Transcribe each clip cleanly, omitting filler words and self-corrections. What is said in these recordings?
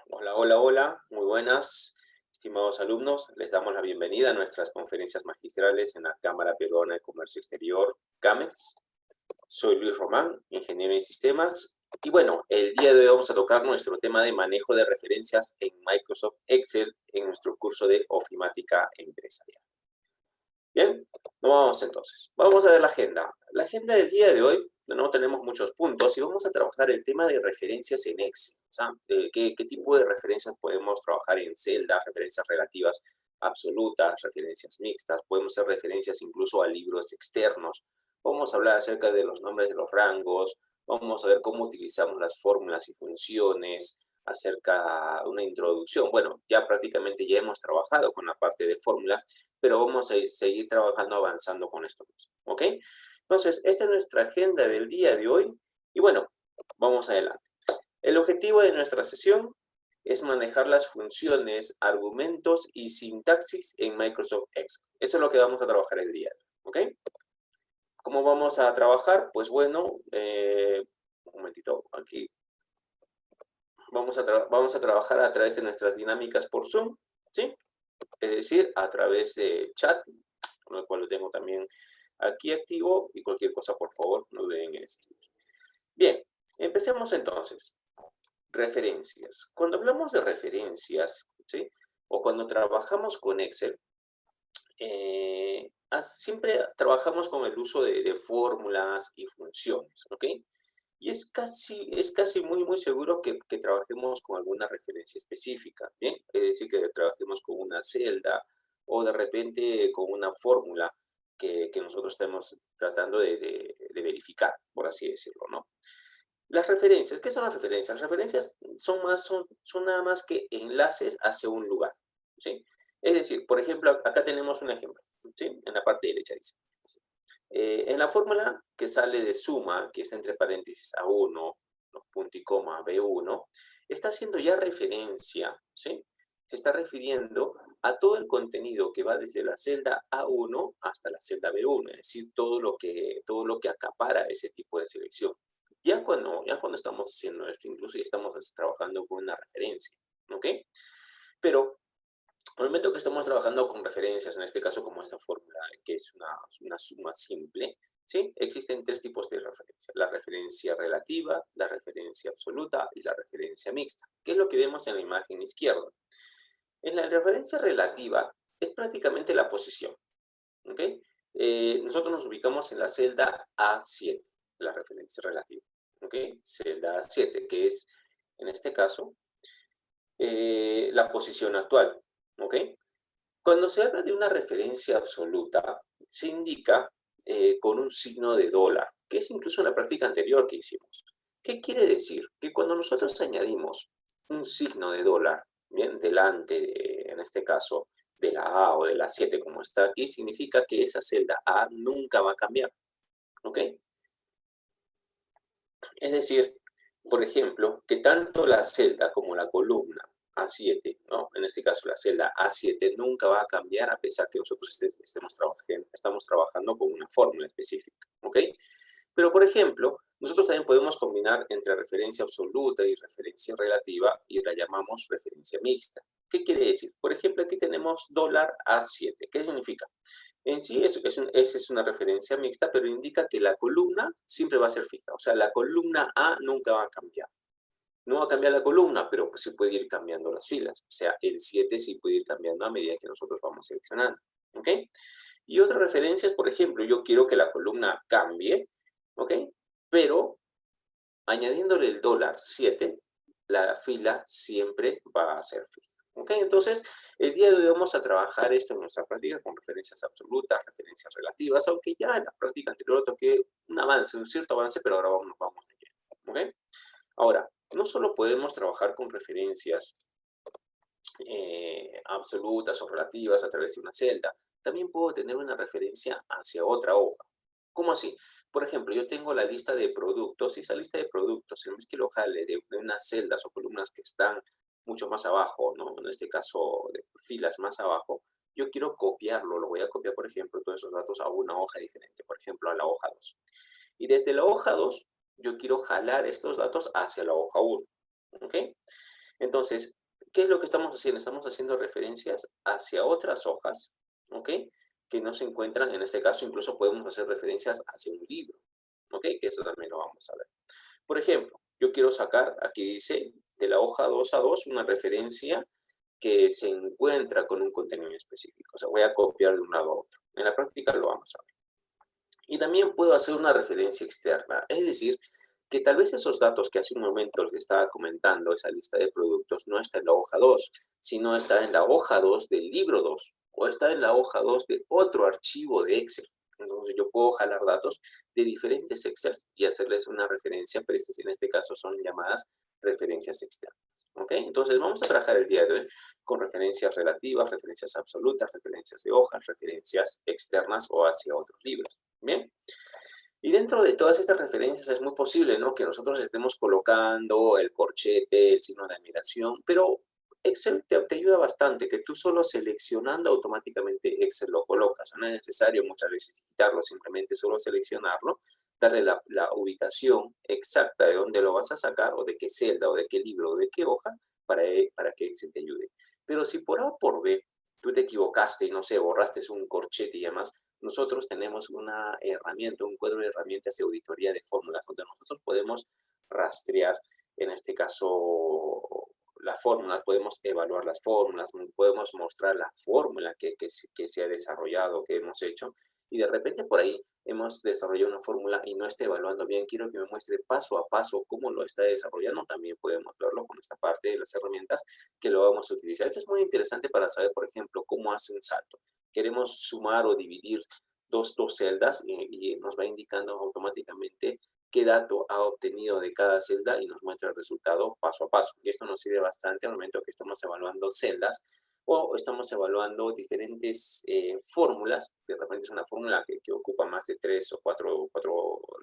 Hola, hola, hola, muy buenas, estimados alumnos. Les damos la bienvenida a nuestras conferencias magistrales en la Cámara Peruana de Comercio Exterior, CAMEX. Soy Luis Román, ingeniero en sistemas. Y bueno, el día de hoy vamos a tocar nuestro tema de manejo de referencias en Microsoft Excel en nuestro curso de ofimática empresarial. Bien, nos vamos entonces. Vamos a ver la agenda. La agenda del día de hoy, no tenemos muchos puntos y vamos a trabajar el tema de referencias en Excel. O sea, qué tipo de referencias podemos trabajar en celdas, referencias relativas absolutas, referencias mixtas, podemos hacer referencias incluso a libros externos. Vamos a hablar acerca de los nombres de los rangos, vamos a ver cómo utilizamos las fórmulas y funciones, acerca de una introducción. Bueno, ya prácticamente ya hemos trabajado con la parte de fórmulas, pero vamos a seguir trabajando, avanzando con esto mismo, ¿ok? Entonces, esta es nuestra agenda del día de hoy y bueno, vamos adelante. El objetivo de nuestra sesión es manejar las funciones, argumentos y sintaxis en Microsoft Excel. Eso es lo que vamos a trabajar el día de hoy, ¿ok? ¿Cómo vamos a trabajar? Pues bueno, un momentito, aquí. Vamos a trabajar a través de nuestras dinámicas por Zoom, ¿sí? Es decir, a través de chat, con el cual lo tengo también aquí activo, y cualquier cosa, por favor, no duden en escribir. Bien, empecemos entonces. Referencias. Cuando hablamos de referencias, ¿sí? O cuando trabajamos con Excel, siempre trabajamos con el uso de fórmulas y funciones, ¿ok? Y es casi muy seguro que trabajemos con alguna referencia específica, ¿bien? Es decir, que trabajemos con una celda o de repente con una fórmula que nosotros estemos tratando de verificar, por así decirlo, ¿no? Las referencias, ¿qué son las referencias? Las referencias son nada más que enlaces hacia un lugar, ¿sí? Es decir, por ejemplo, acá tenemos un ejemplo, ¿sí? En la parte derecha dice. En la fórmula que sale de suma, que está entre paréntesis A1, los puntos y coma B1, está haciendo ya referencia, ¿sí? Se está refiriendo a todo el contenido que va desde la celda A1 hasta la celda B1, es decir, todo lo que acapara ese tipo de selección. Ya cuando estamos haciendo esto, incluso ya estamos trabajando con una referencia, ¿ok? Pero al momento que estamos trabajando con referencias, en este caso como esta fórmula, que es una suma simple, ¿sí? Existen tres tipos de referencia. La referencia relativa, la referencia absoluta y la referencia mixta. ¿Qué es lo que vemos en la imagen izquierda? En la referencia relativa es prácticamente la posición, ¿ok? Nosotros nos ubicamos en la celda A7, la referencia relativa, ¿ok? Celda A7, que es, en este caso, la posición actual, ¿ok? Cuando se habla de una referencia absoluta, se indica con un signo de dólar, que es incluso la práctica anterior que hicimos. ¿Qué quiere decir? Que cuando nosotros añadimos un signo de dólar, bien, delante, en este caso, de la A o de la 7 como está aquí, significa que esa celda A nunca va a cambiar, ¿ok? Es decir, por ejemplo, que tanto la celda como la columna A7, ¿no? En este caso la celda A7 nunca va a cambiar a pesar que nosotros estamos trabajando con una fórmula específica, ¿ok? Pero, por ejemplo, nosotros también podemos combinar entre referencia absoluta y referencia relativa y la llamamos referencia mixta. ¿Qué quiere decir? Por ejemplo, aquí tenemos dólar A7. ¿Qué significa? En sí, esa es una referencia mixta, pero indica que la columna siempre va a ser fija. O sea, la columna A nunca va a cambiar. No va a cambiar la columna, pero pues se puede ir cambiando las filas. O sea, el 7 sí puede ir cambiando a medida que nosotros vamos seleccionando. ¿Ok? Y otra referencia es, por ejemplo, yo quiero que la columna cambie, ¿ok? Pero añadiéndole el dólar 7, la fila siempre va a ser fija. ¿Ok? Entonces, el día de hoy vamos a trabajar esto en nuestra práctica con referencias absolutas, referencias relativas, aunque ya en la práctica anterior toqué un avance, un cierto avance, pero ahora vamos de lleno. ¿Ok? Ahora, no solo podemos trabajar con referencias absolutas o relativas a través de una celda, también puedo tener una referencia hacia otra hoja. ¿Cómo así? Por ejemplo, yo tengo la lista de productos y esa lista de productos, en vez que lo jale de unas celdas o columnas que están mucho más abajo, ¿no? En este caso, de filas más abajo, yo quiero copiarlo, lo voy a copiar, por ejemplo, todos esos datos a una hoja diferente, por ejemplo, a la hoja 2. Y desde la hoja 2, yo quiero jalar estos datos hacia la hoja 1. ¿ok? Entonces, ¿qué es lo que estamos haciendo? Estamos haciendo referencias hacia otras hojas, ¿ok? Que no se encuentran, en este caso incluso podemos hacer referencias hacia un libro, ¿ok? Que eso también lo vamos a ver. Por ejemplo, yo quiero sacar, aquí dice, de la hoja 2 a 2 una referencia que se encuentra con un contenido específico. O sea, voy a copiar de un lado a otro. En la práctica lo vamos a ver. Y también puedo hacer una referencia externa, es decir, que tal vez esos datos que hace un momento les estaba comentando, esa lista de productos, no está en la hoja 2, sino está en la hoja 2 del libro 2, o está en la hoja 2 de otro archivo de Excel. Entonces yo puedo jalar datos de diferentes Excel y hacerles una referencia, pero en este caso son llamadas referencias externas. ¿Ok? Entonces vamos a trabajar el día de hoy con referencias relativas, referencias absolutas, referencias de hojas, referencias externas o hacia otros libros. Bien, y dentro de todas estas referencias es muy posible, ¿no?, que nosotros estemos colocando el corchete, el signo de admiración, pero Excel te ayuda bastante, que tú solo seleccionando automáticamente Excel lo colocas. No es necesario muchas veces quitarlo, simplemente solo seleccionarlo, darle la ubicación exacta de dónde lo vas a sacar, o de qué celda, o de qué libro, o de qué hoja, para que Excel te ayude. Pero si por A o por B tú te equivocaste y no sé, borraste un corchete y demás, nosotros tenemos una herramienta, un cuadro de herramientas de auditoría de fórmulas, donde nosotros podemos rastrear, en este caso, las fórmulas, podemos evaluar las fórmulas, podemos mostrar la fórmula que se ha desarrollado, que hemos hecho, y de repente por ahí hemos desarrollado una fórmula y no está evaluando bien, quiero que me muestre paso a paso cómo lo está desarrollando, también podemos verlo con esta parte de las herramientas que lo vamos a utilizar. Esto es muy interesante para saber, por ejemplo, cómo hace un salto. Queremos sumar o dividir dos celdas y nos va indicando automáticamente qué dato ha obtenido de cada celda y nos muestra el resultado paso a paso. Y esto nos sirve bastante al momento que estamos evaluando celdas o estamos evaluando diferentes fórmulas. De repente es una fórmula que ocupa más de 3 o 4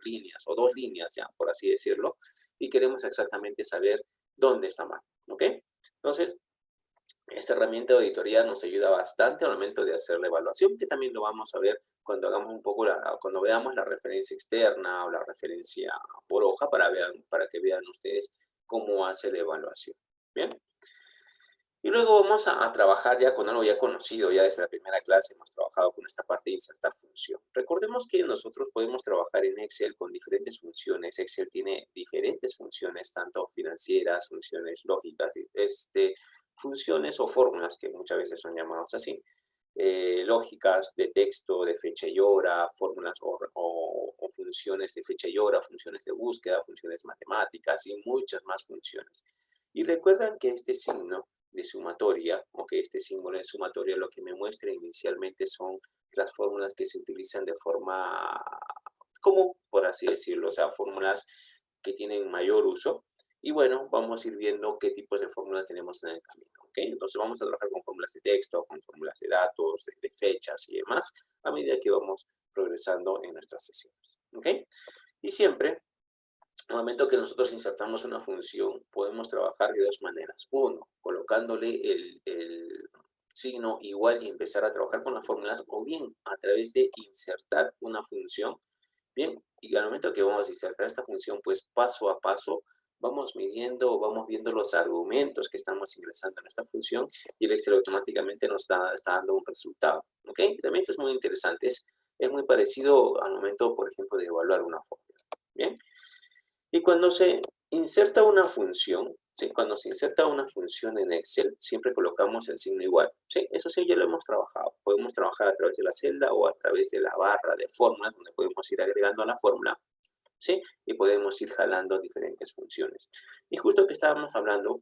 líneas o 2 líneas, ya, por así decirlo, y queremos exactamente saber dónde está mal, ¿ok? Entonces, esta herramienta de auditoría nos ayuda bastante al momento de hacer la evaluación, que también lo vamos a ver cuando hagamos un poco cuando veamos la referencia externa o la referencia por hoja para que vean ustedes cómo hace la evaluación. Bien. Y luego vamos a trabajar ya con algo ya conocido, ya desde la primera clase hemos trabajado con esta parte de insertar función. Recordemos que nosotros podemos trabajar en Excel con diferentes funciones. Excel tiene diferentes funciones, tanto financieras, funciones lógicas, funciones o fórmulas que muchas veces son llamadas así. Lógicas de texto, de fecha y hora, fórmulas o funciones de fecha y hora, funciones de búsqueda, funciones matemáticas y muchas más funciones. Y recuerdan que este signo de sumatoria, o que este símbolo de sumatoria lo que me muestra inicialmente son las fórmulas que se utilizan de forma común, por así decirlo, o sea, fórmulas que tienen mayor uso. Y bueno, vamos a ir viendo qué tipos de fórmulas tenemos en el camino, ¿ok? Entonces vamos a trabajar con fórmulas de texto, con fórmulas de datos, de fechas y demás, a medida que vamos progresando en nuestras sesiones, ¿ok? Y siempre, al momento que nosotros insertamos una función, podemos trabajar de dos maneras. Uno, colocándole el signo igual y empezar a trabajar con las fórmulas, o bien a través de insertar una función. Bien, y al momento que vamos a insertar esta función, pues paso a paso vamos midiendo, vamos viendo los argumentos que estamos ingresando en esta función y el Excel automáticamente nos está dando un resultado. ¿Ok? También esto es muy interesante, es muy parecido al momento, por ejemplo, de evaluar una fórmula. Bien. Y cuando se inserta una función, ¿sí? Cuando se inserta una función en Excel, siempre colocamos el signo igual. ¿Sí? Eso sí, ya lo hemos trabajado. Podemos trabajar a través de la celda o a través de la barra de fórmulas, donde podemos ir agregando a la fórmula, ¿sí? Y podemos ir jalando diferentes funciones. Y justo que estábamos hablando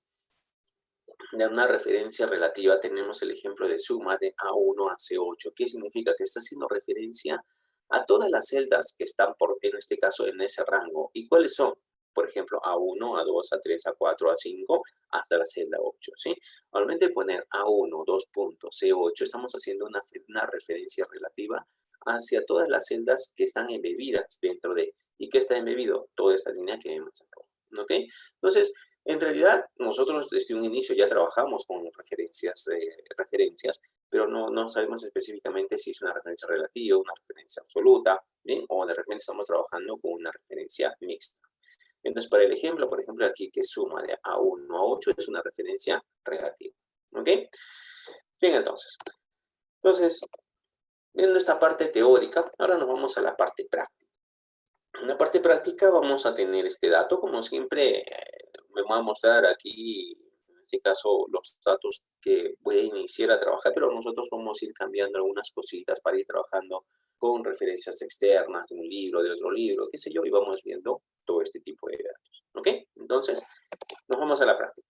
de una referencia relativa, tenemos el ejemplo de suma de A1 a C8. ¿Qué significa? Que está haciendo referencia a todas las celdas que están, en este caso, en ese rango. ¿Y cuáles son? Por ejemplo, A1, A2, A3, A4, A5, hasta la celda 8, ¿sí? Al momento de poner A1, 2 puntos, C8, estamos haciendo una referencia relativa hacia todas las celdas que están embebidas dentro de. ¿Y qué está embebido? Toda esta línea que vemos acá, ¿ok? Entonces, en realidad, nosotros desde un inicio ya trabajamos con referencias, pero no sabemos específicamente si es una referencia relativa, una referencia absoluta, ¿bien? O de repente estamos trabajando con una referencia mixta. Entonces, para el ejemplo, por ejemplo, aquí que suma de A1 a 8 es una referencia relativa. ¿Ok? Bien, entonces, viendo esta parte teórica, ahora nos vamos a la parte práctica. En la parte práctica vamos a tener este dato, como siempre, me va a mostrar aquí, en este caso, los datos que voy a iniciar a trabajar, pero nosotros vamos a ir cambiando algunas cositas para ir trabajando con referencias externas de un libro, de otro libro, qué sé yo, y vamos viendo todo este tipo de datos. ¿Ok? Entonces, nos vamos a la práctica.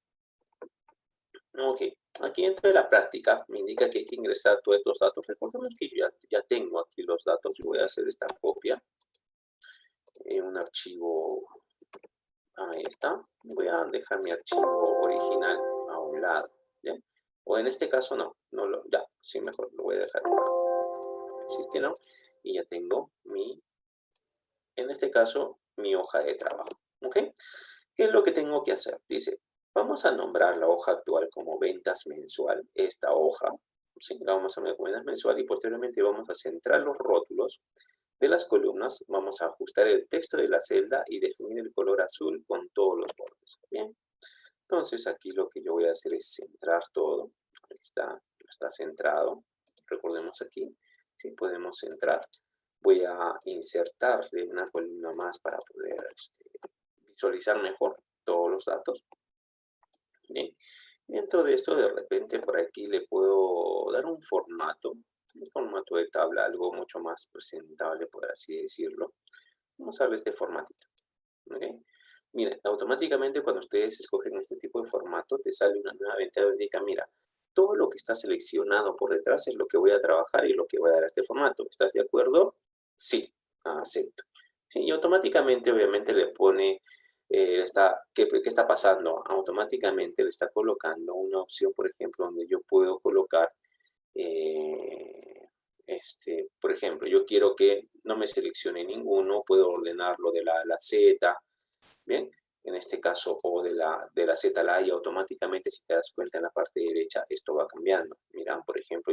Ok, aquí dentro de la práctica me indica que hay que ingresar todos estos datos. Recordemos que yo ya tengo aquí los datos. Yo voy a hacer esta copia en un archivo. Ahí está. Voy a dejar mi archivo original a un lado. ¿Bien? O en este caso no. Ya, sí, mejor lo voy a dejar. Decir que no. Y ya tengo en este caso, mi hoja de trabajo. ¿Ok? ¿Qué es lo que tengo que hacer? Dice, vamos a nombrar la hoja actual como ventas mensual, esta hoja, ¿sí? La vamos a poner como ventas mensual y posteriormente vamos a centrar los rótulos de las columnas, vamos a ajustar el texto de la celda y definir el color azul con todos los bordes. Bien, entonces aquí lo que yo voy a hacer es centrar todo. Aquí está centrado. Recordemos aquí, ¿sí? Podemos centrar. Voy a insertarle una columna más para poder visualizar mejor todos los datos. Bien. Dentro de esto, de repente, por aquí le puedo dar un formato de tabla, algo mucho más presentable, por así decirlo. Vamos a ver este formatito. ¿Okay? Miren, automáticamente cuando ustedes escogen este tipo de formato, te sale una nueva ventana que indica, mira, todo lo que está seleccionado por detrás es lo que voy a trabajar y lo que voy a dar a este formato. ¿Estás de acuerdo? Sí, acepto. Sí, y automáticamente, obviamente, le pone, ¿qué está pasando? Automáticamente le está colocando una opción, por ejemplo, donde yo puedo colocar, por ejemplo, yo quiero que no me seleccione ninguno, puedo ordenarlo de la A a la Z, ¿bien? En este caso, o de la Z a la A, y automáticamente, si te das cuenta en la parte derecha, esto va cambiando. Mira, por ejemplo,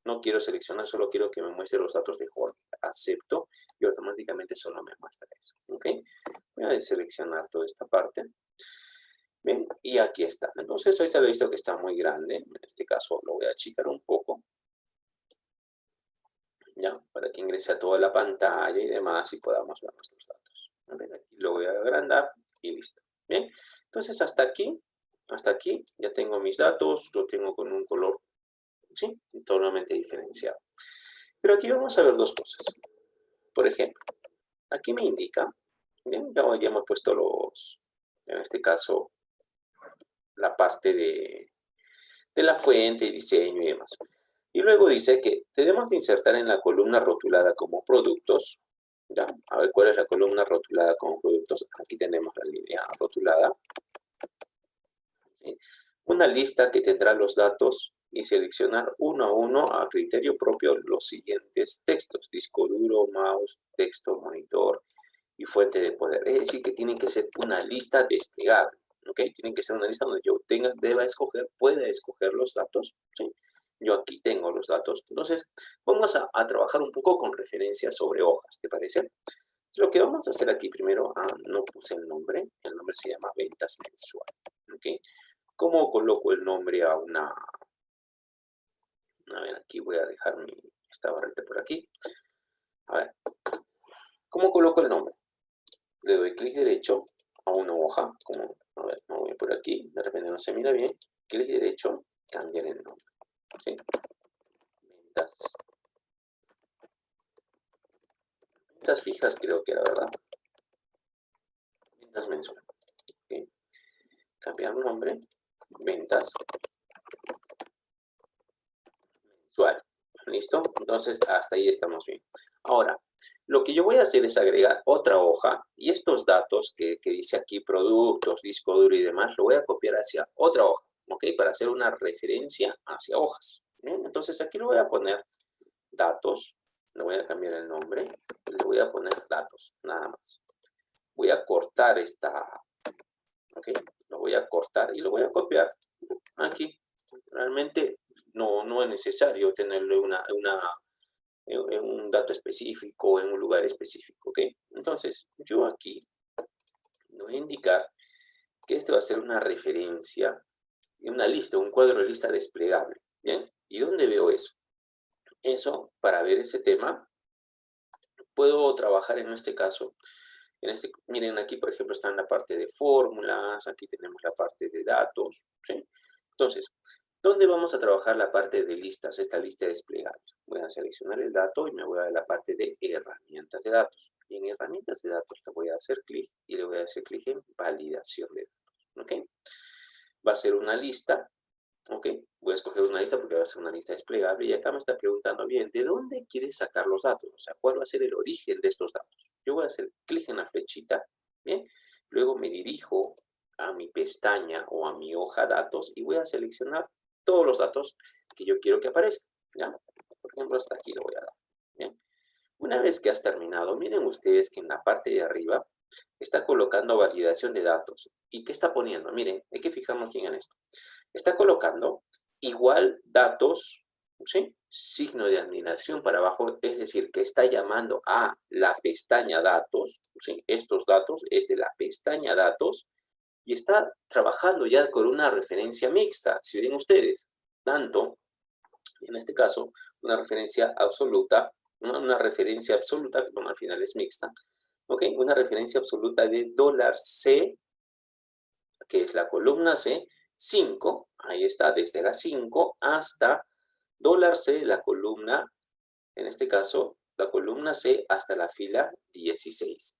no quiero seleccionar, solo quiero que me muestre los datos de Jorge. Acepto y automáticamente solo me muestra eso. ¿Ok? Voy a deseleccionar toda esta parte. Bien, y aquí está. Entonces, ahorita lo he visto que está muy grande. En este caso, lo voy a achicar un poco. Ya, para que ingrese a toda la pantalla y demás y podamos ver nuestros datos. A ver, aquí lo voy a agrandar y listo. Bien, entonces hasta aquí ya tengo mis datos, lo tengo con un color, ¿sí? Totalmente diferenciado. Pero aquí vamos a ver dos cosas. Por ejemplo, aquí me indica, bien, ya hemos puesto en este caso, la parte de la fuente, diseño y demás. Y luego dice que debemos de insertar en la columna rotulada como productos, ¿ya? A ver, ¿cuál es la columna rotulada como productos? Aquí tenemos la línea rotulada. ¿Sí? Una lista que tendrá los datos y seleccionar uno a uno a criterio propio los siguientes textos: disco duro, mouse, texto, monitor y fuente de poder. Es decir, que tienen que ser una lista desplegable. ¿Ok? Tienen que ser una lista donde yo pueda escoger los datos, ¿sí? Yo aquí tengo los datos. Entonces, vamos a trabajar un poco con referencias sobre hojas, ¿te parece? Lo que vamos a hacer aquí primero, no puse el nombre se llama ventas mensual. ¿Ok? ¿Cómo coloco el nombre a una... A ver, aquí voy a dejar esta barrita por aquí. A ver, ¿cómo coloco el nombre? Le doy clic derecho a una hoja, a ver, me voy por aquí, de repente no se mira bien, clic derecho, cambiar el nombre, ¿sí? Ventas fijas creo que era, ¿verdad? Ventas mensual, ¿sí? Cambiar nombre, ventas mensual, ¿listo? Entonces hasta ahí estamos bien. Ahora, lo que yo voy a hacer es agregar otra hoja y estos datos que dice aquí productos, disco duro y demás, lo voy a copiar hacia otra hoja, ¿ok? Para hacer una referencia hacia hojas. ¿Bien? Entonces aquí lo voy a poner datos, le voy a cambiar el nombre, le voy a poner datos, nada más. Voy a cortar ¿ok? Lo voy a cortar y lo voy a copiar aquí. Realmente no es necesario tenerle en un dato específico, en un lugar específico, ¿ok? Entonces, yo aquí, voy a indicar que este va a ser una referencia, una lista, un cuadro de lista desplegable. ¿Bien? ¿Y dónde veo eso? Eso, para ver ese tema, puedo trabajar en este caso. Miren, aquí, por ejemplo, está en la parte de fórmulas, aquí tenemos la parte de datos, ¿sí? Entonces, ¿dónde vamos a trabajar la parte de listas, esta lista desplegable? Voy a seleccionar el dato y me voy a la parte de herramientas de datos. Y en herramientas de datos le voy a hacer clic y le voy a hacer clic en validación de datos, ¿ok? Va a ser una lista, ¿ok? Voy a escoger una lista porque va a ser una lista desplegable y acá me está preguntando, bien, ¿de dónde quieres sacar los datos? O sea, ¿cuál va a ser el origen de estos datos? Yo voy a hacer clic en la flechita, ¿bien? Luego me dirijo a mi pestaña o a mi hoja datos y voy a seleccionar todos los datos que yo quiero que aparezcan, ¿ya? Por ejemplo, hasta aquí lo voy a dar, ¿bien? Una vez que has terminado, miren ustedes que en la parte de arriba está colocando validación de datos. ¿Y qué está poniendo? Miren, hay que fijarnos bien en esto. Está colocando igual datos, ¿sí? Signo de admiración para abajo, es decir, que está llamando a la pestaña datos, ¿sí? Estos datos es de la pestaña datos y está trabajando ya con una referencia mixta, si ven ustedes, tanto, en este caso, una referencia absoluta, una referencia absoluta, que al final es mixta, ¿ok? Una referencia absoluta de $C, que es la columna C, 5, ahí está, desde la 5 hasta $C, la columna, en este caso, la columna C hasta la fila 16.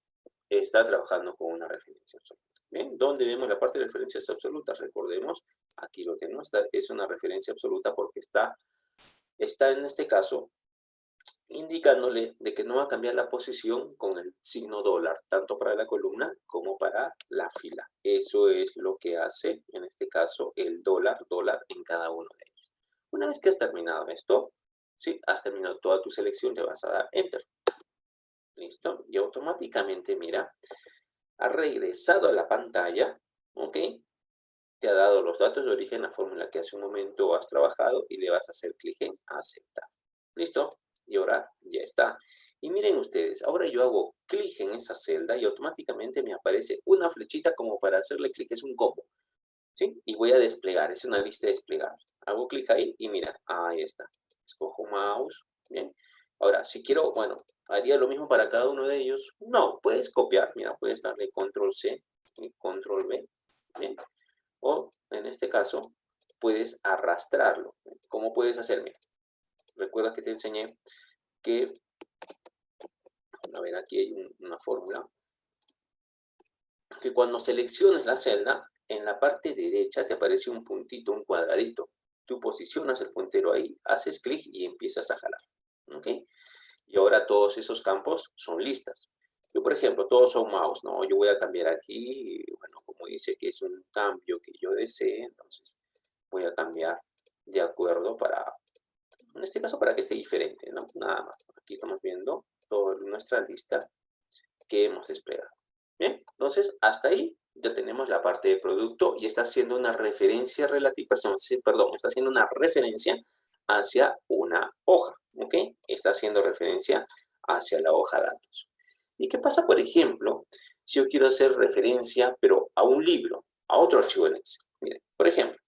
Está trabajando con una referencia absoluta. ¿Bien? ¿Dónde vemos la parte de referencias absolutas? Recordemos, aquí lo tenemos, es una referencia absoluta porque está en este caso indicándole de que no va a cambiar la posición con el signo dólar, tanto para la columna como para la fila. Eso es lo que hace, en este caso, el dólar en cada uno de ellos. Una vez que has terminado esto, ¿sí? Has terminado toda tu selección, le vas a dar Enter. ¿Listo? Y automáticamente, mira, ha regresado a la pantalla, ¿ok? Te ha dado los datos de origen, la fórmula que hace un momento has trabajado y le vas a hacer clic en aceptar. ¿Listo? Y ahora ya está. Y miren ustedes, ahora yo hago clic en esa celda y automáticamente me aparece una flechita como para hacerle clic, es un combo, ¿sí? Y voy a desplegar, es una lista desplegable. Hago clic ahí y mira, ahí está. Escojo mouse, ¿bien? Ahora, si quiero, bueno, haría lo mismo para cada uno de ellos. No, puedes copiar, mira, puedes darle control C y control V, ¿bien? O, en este caso, puedes arrastrarlo. ¿Cómo puedes hacer? Mira, recuerda que te enseñé que, a ver, aquí hay una fórmula, que cuando selecciones la celda, en la parte derecha te aparece un puntito, un cuadradito. Tú posicionas el puntero ahí, haces clic y empiezas a jalar. ¿Ok? Y ahora todos esos campos son listas. Yo, por ejemplo, todos son mouse, ¿no? Yo voy a cambiar aquí, bueno, como dice que es un cambio que yo desee, entonces voy a cambiar de acuerdo para, en este caso, para que esté diferente, ¿no? Nada más. Aquí estamos viendo toda nuestra lista que hemos desplegado. Bien, entonces hasta ahí ya tenemos la parte de producto y está haciendo una referencia relativa, perdón, está haciendo una referencia hacia una hoja, ¿ok? Está haciendo referencia hacia la hoja datos. ¿Y qué pasa, por ejemplo, si yo quiero hacer referencia, pero a un libro, a otro archivo en Excel? Miren, por ejemplo,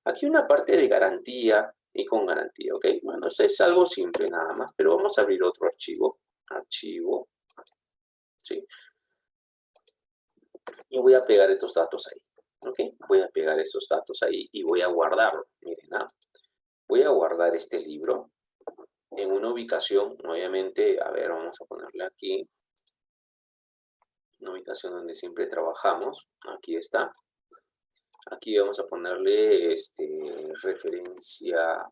aquí una parte de garantía y con garantía, ¿ok? Bueno, eso es algo simple nada más, pero vamos a abrir otro archivo, ¿sí? Y voy a pegar estos datos ahí, ¿ok? Voy a pegar estos datos ahí y voy a guardarlo. Miren, voy a guardar este libro en una ubicación, obviamente, a ver, vamos a ponerle aquí, una ubicación donde siempre trabajamos. Aquí está. Aquí vamos a ponerle referencia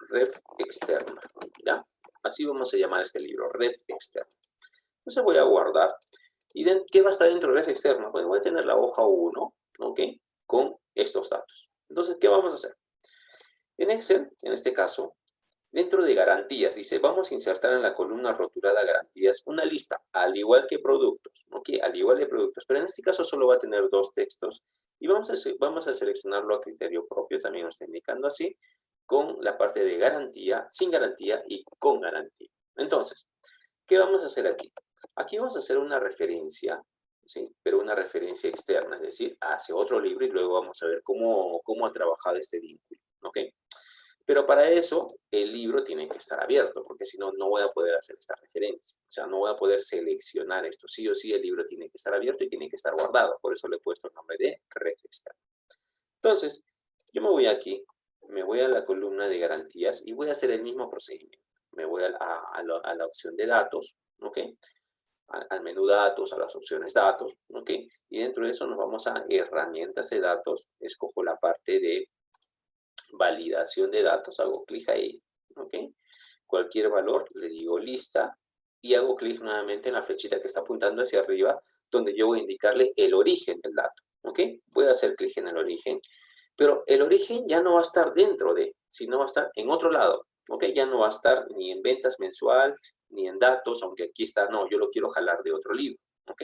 ref externa, ¿ya? Así vamos a llamar este libro, ref externa. Entonces voy a guardar. ¿Y qué va a estar dentro de ref externa? Pues voy a tener la hoja 1, ¿ok? Con estos datos. Entonces, ¿qué vamos a hacer? En Excel, en este caso, dentro de garantías, dice, vamos a insertar en la columna rotulada garantías una lista, al igual que productos, ¿ok? Al igual de productos, pero en este caso solo va a tener dos textos y vamos a seleccionarlo a criterio propio, también nos está indicando así, con la parte de garantía, sin garantía y con garantía. Entonces, ¿qué vamos a hacer aquí? Aquí vamos a hacer una referencia ¿sí? Pero una referencia externa, es decir, hacia otro libro y luego vamos a ver cómo ha trabajado este vínculo, ¿ok? Pero para eso el libro tiene que estar abierto, porque si no, no voy a poder hacer esta referencia. O sea, no voy a poder seleccionar esto. Sí o sí el libro tiene que estar abierto y tiene que estar guardado. Por eso le he puesto el nombre de red externa. Entonces, yo me voy aquí, me voy a la columna de garantías y voy a hacer el mismo procedimiento. Me voy a la opción de datos, ¿ok? Al menú datos, a las opciones datos, ¿ok? Y dentro de eso nos vamos a herramientas de datos. Escojo la parte de validación de datos, hago clic ahí, ¿ok? Cualquier valor, le digo lista y hago clic nuevamente en la flechita que está apuntando hacia arriba, donde yo voy a indicarle el origen del dato, ¿ok? Voy a hacer clic en el origen, pero el origen ya no va a estar dentro de, sino va a estar en otro lado, ¿ok? Ya no va a estar ni en ventas mensual, ni en datos, aunque aquí está, no, yo lo quiero jalar de otro libro, ¿ok?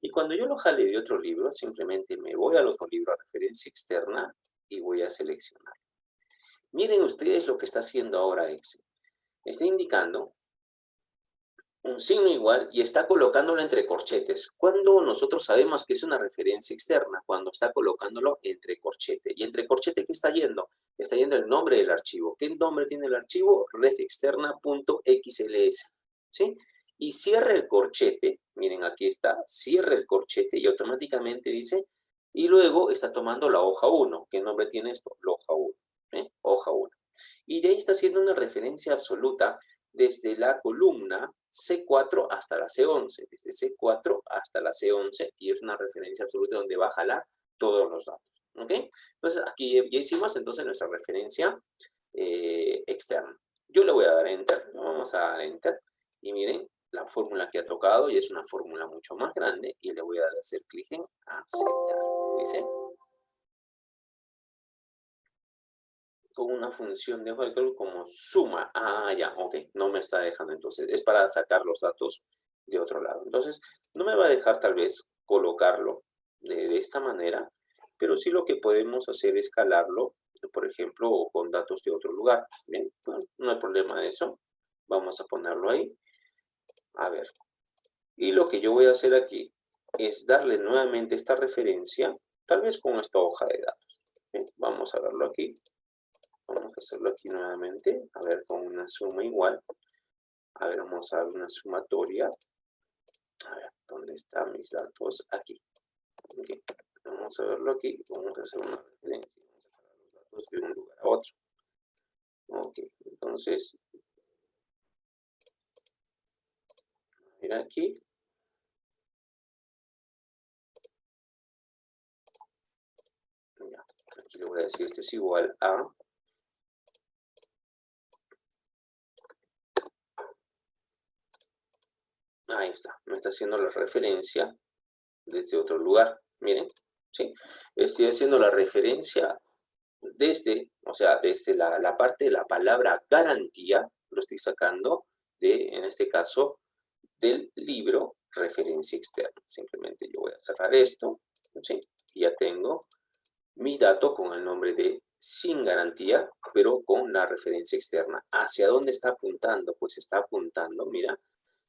Y cuando yo lo jale de otro libro, simplemente me voy al otro libro a referencia externa y voy a seleccionar. Miren ustedes lo que está haciendo ahora Excel. Está indicando un signo igual y está colocándolo entre corchetes. Cuando nosotros sabemos que es una referencia externa, cuando está colocándolo entre corchete. ¿Y entre corchete qué está yendo? Está yendo el nombre del archivo. ¿Qué nombre tiene el archivo? refexterna.xls. ¿Sí? Y cierra el corchete. Miren, aquí está. Cierra el corchete y automáticamente dice. Y luego está tomando la hoja 1. ¿Qué nombre tiene esto? La hoja 1. Hoja 1. Y de ahí está haciendo una referencia absoluta desde la columna C4 hasta la C11, desde C4 hasta la C11, y es una referencia absoluta donde va a jalar todos los datos, ¿ok? Entonces, aquí ya hicimos entonces nuestra referencia externa. Yo le voy a dar Enter, vamos a dar Enter, y miren la fórmula que ha tocado, y es una fórmula mucho más grande, y le voy a hacer clic en aceptar, ¿dice? Con una función de control como suma. Ah, ya, ok, no me está dejando entonces. Es para sacar los datos de otro lado. Entonces, no me va a dejar tal vez colocarlo de esta manera, pero sí lo que podemos hacer es escalarlo, por ejemplo, con datos de otro lugar. Bien, bueno, no hay problema de eso. Vamos a ponerlo ahí. A ver. Y lo que yo voy a hacer aquí es darle nuevamente esta referencia, tal vez con esta hoja de datos. Bien, vamos a verlo aquí. Vamos a hacerlo aquí nuevamente, a ver, con una suma igual. A ver, vamos a dar una sumatoria. A ver, ¿dónde están mis datos? Aquí. Okay. Vamos a verlo aquí. Vamos a hacer una referencia. Vamos a sacar los datos de un lugar a otro. Ok, entonces, mira aquí. Ya, aquí le voy a decir esto es igual a. Ahí está, me está haciendo la referencia desde otro lugar. Miren, ¿sí? Estoy haciendo la referencia desde, o sea, desde la parte de la palabra garantía, lo estoy sacando de, en este caso, del libro referencia externa. Simplemente yo voy a cerrar esto, ¿sí? Y ya tengo mi dato con el nombre de sin garantía, pero con la referencia externa. ¿Hacia dónde está apuntando? Pues está apuntando, mira,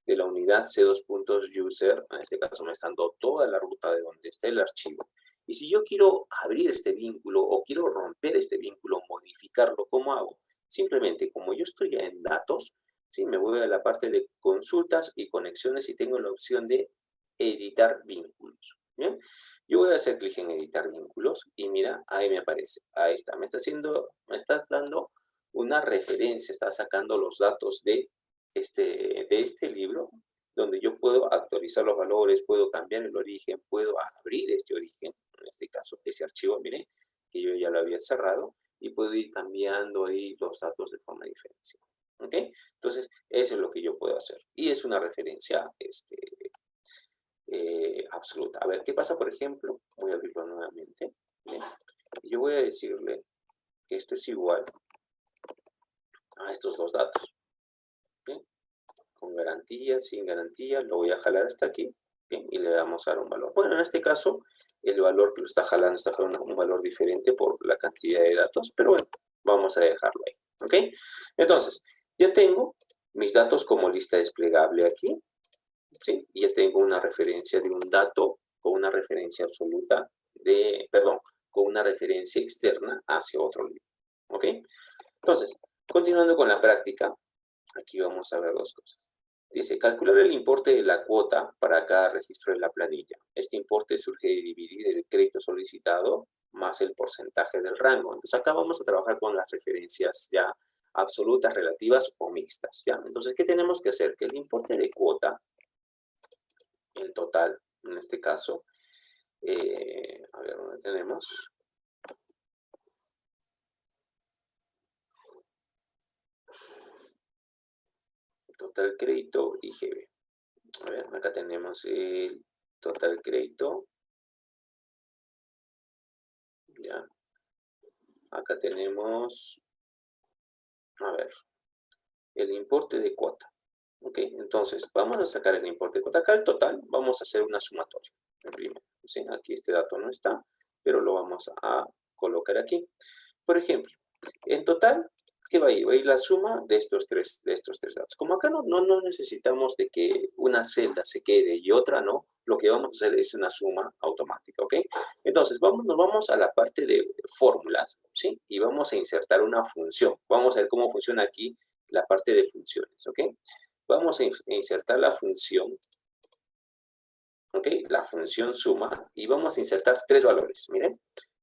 de la unidad C2.user, en este caso me está dando toda la ruta de donde está el archivo. Y si yo quiero abrir este vínculo o quiero romper este vínculo, modificarlo, ¿cómo hago? Simplemente, como yo estoy ya en datos, ¿sí? Me voy a la parte de consultas y conexiones y tengo la opción de editar vínculos. ¿Bien? Yo voy a hacer clic en editar vínculos y mira, ahí me aparece. Ahí está, me está dando una referencia, está sacando los datos de este libro, donde yo puedo actualizar los valores, puedo cambiar el origen, puedo abrir este origen, en este caso, ese archivo, miren, que yo ya lo había cerrado, y puedo ir cambiando ahí los datos de forma diferencial. ¿Ok? Entonces, eso es lo que yo puedo hacer. Y es una referencia absoluta. A ver, ¿qué pasa, por ejemplo? Voy a abrirlo nuevamente. ¿Bien? Yo voy a decirle que esto es igual a estos dos datos. ¿Bien? Con garantía, sin garantía, lo voy a jalar hasta aquí, ¿bien? Y le vamos a dar un valor. Bueno, en este caso, el valor que lo está jalando un valor diferente por la cantidad de datos, pero bueno, vamos a dejarlo ahí, ¿ok? Entonces, ya tengo mis datos como lista desplegable aquí, ¿sí? Y ya tengo una referencia de un dato con una referencia absoluta de, perdón, con una referencia externa hacia otro libro, ¿ok? Entonces, continuando con la práctica, aquí vamos a ver dos cosas. Dice, calcular el importe de la cuota para cada registro de la planilla. Este importe surge de dividir el crédito solicitado más el porcentaje del rango. Entonces acá vamos a trabajar con las referencias ya absolutas, relativas o mixtas, ¿ya? Entonces, ¿qué tenemos que hacer? Que el importe de cuota, en total, en este caso, a ver, ¿dónde tenemos? Total crédito y GB. A ver, acá tenemos el total crédito. Ya. Acá tenemos, a ver, el importe de cuota. Ok, entonces vamos a sacar el importe de cuota. Acá el total, vamos a hacer una sumatoria. Primero, ¿sí? Aquí este dato no está, pero lo vamos a colocar aquí. Por ejemplo, en total, ¿qué va a ir? Va a ir la suma de estos tres datos. Como acá no necesitamos de que una celda se quede y otra no, lo que vamos a hacer es una suma automática, ¿ok? Entonces, nos vamos a la parte de fórmulas, ¿sí? Y vamos a insertar una función. Vamos a ver cómo funciona aquí la parte de funciones, ¿ok? Vamos a insertar la función, ¿ok? La función suma, y vamos a insertar tres valores. Miren,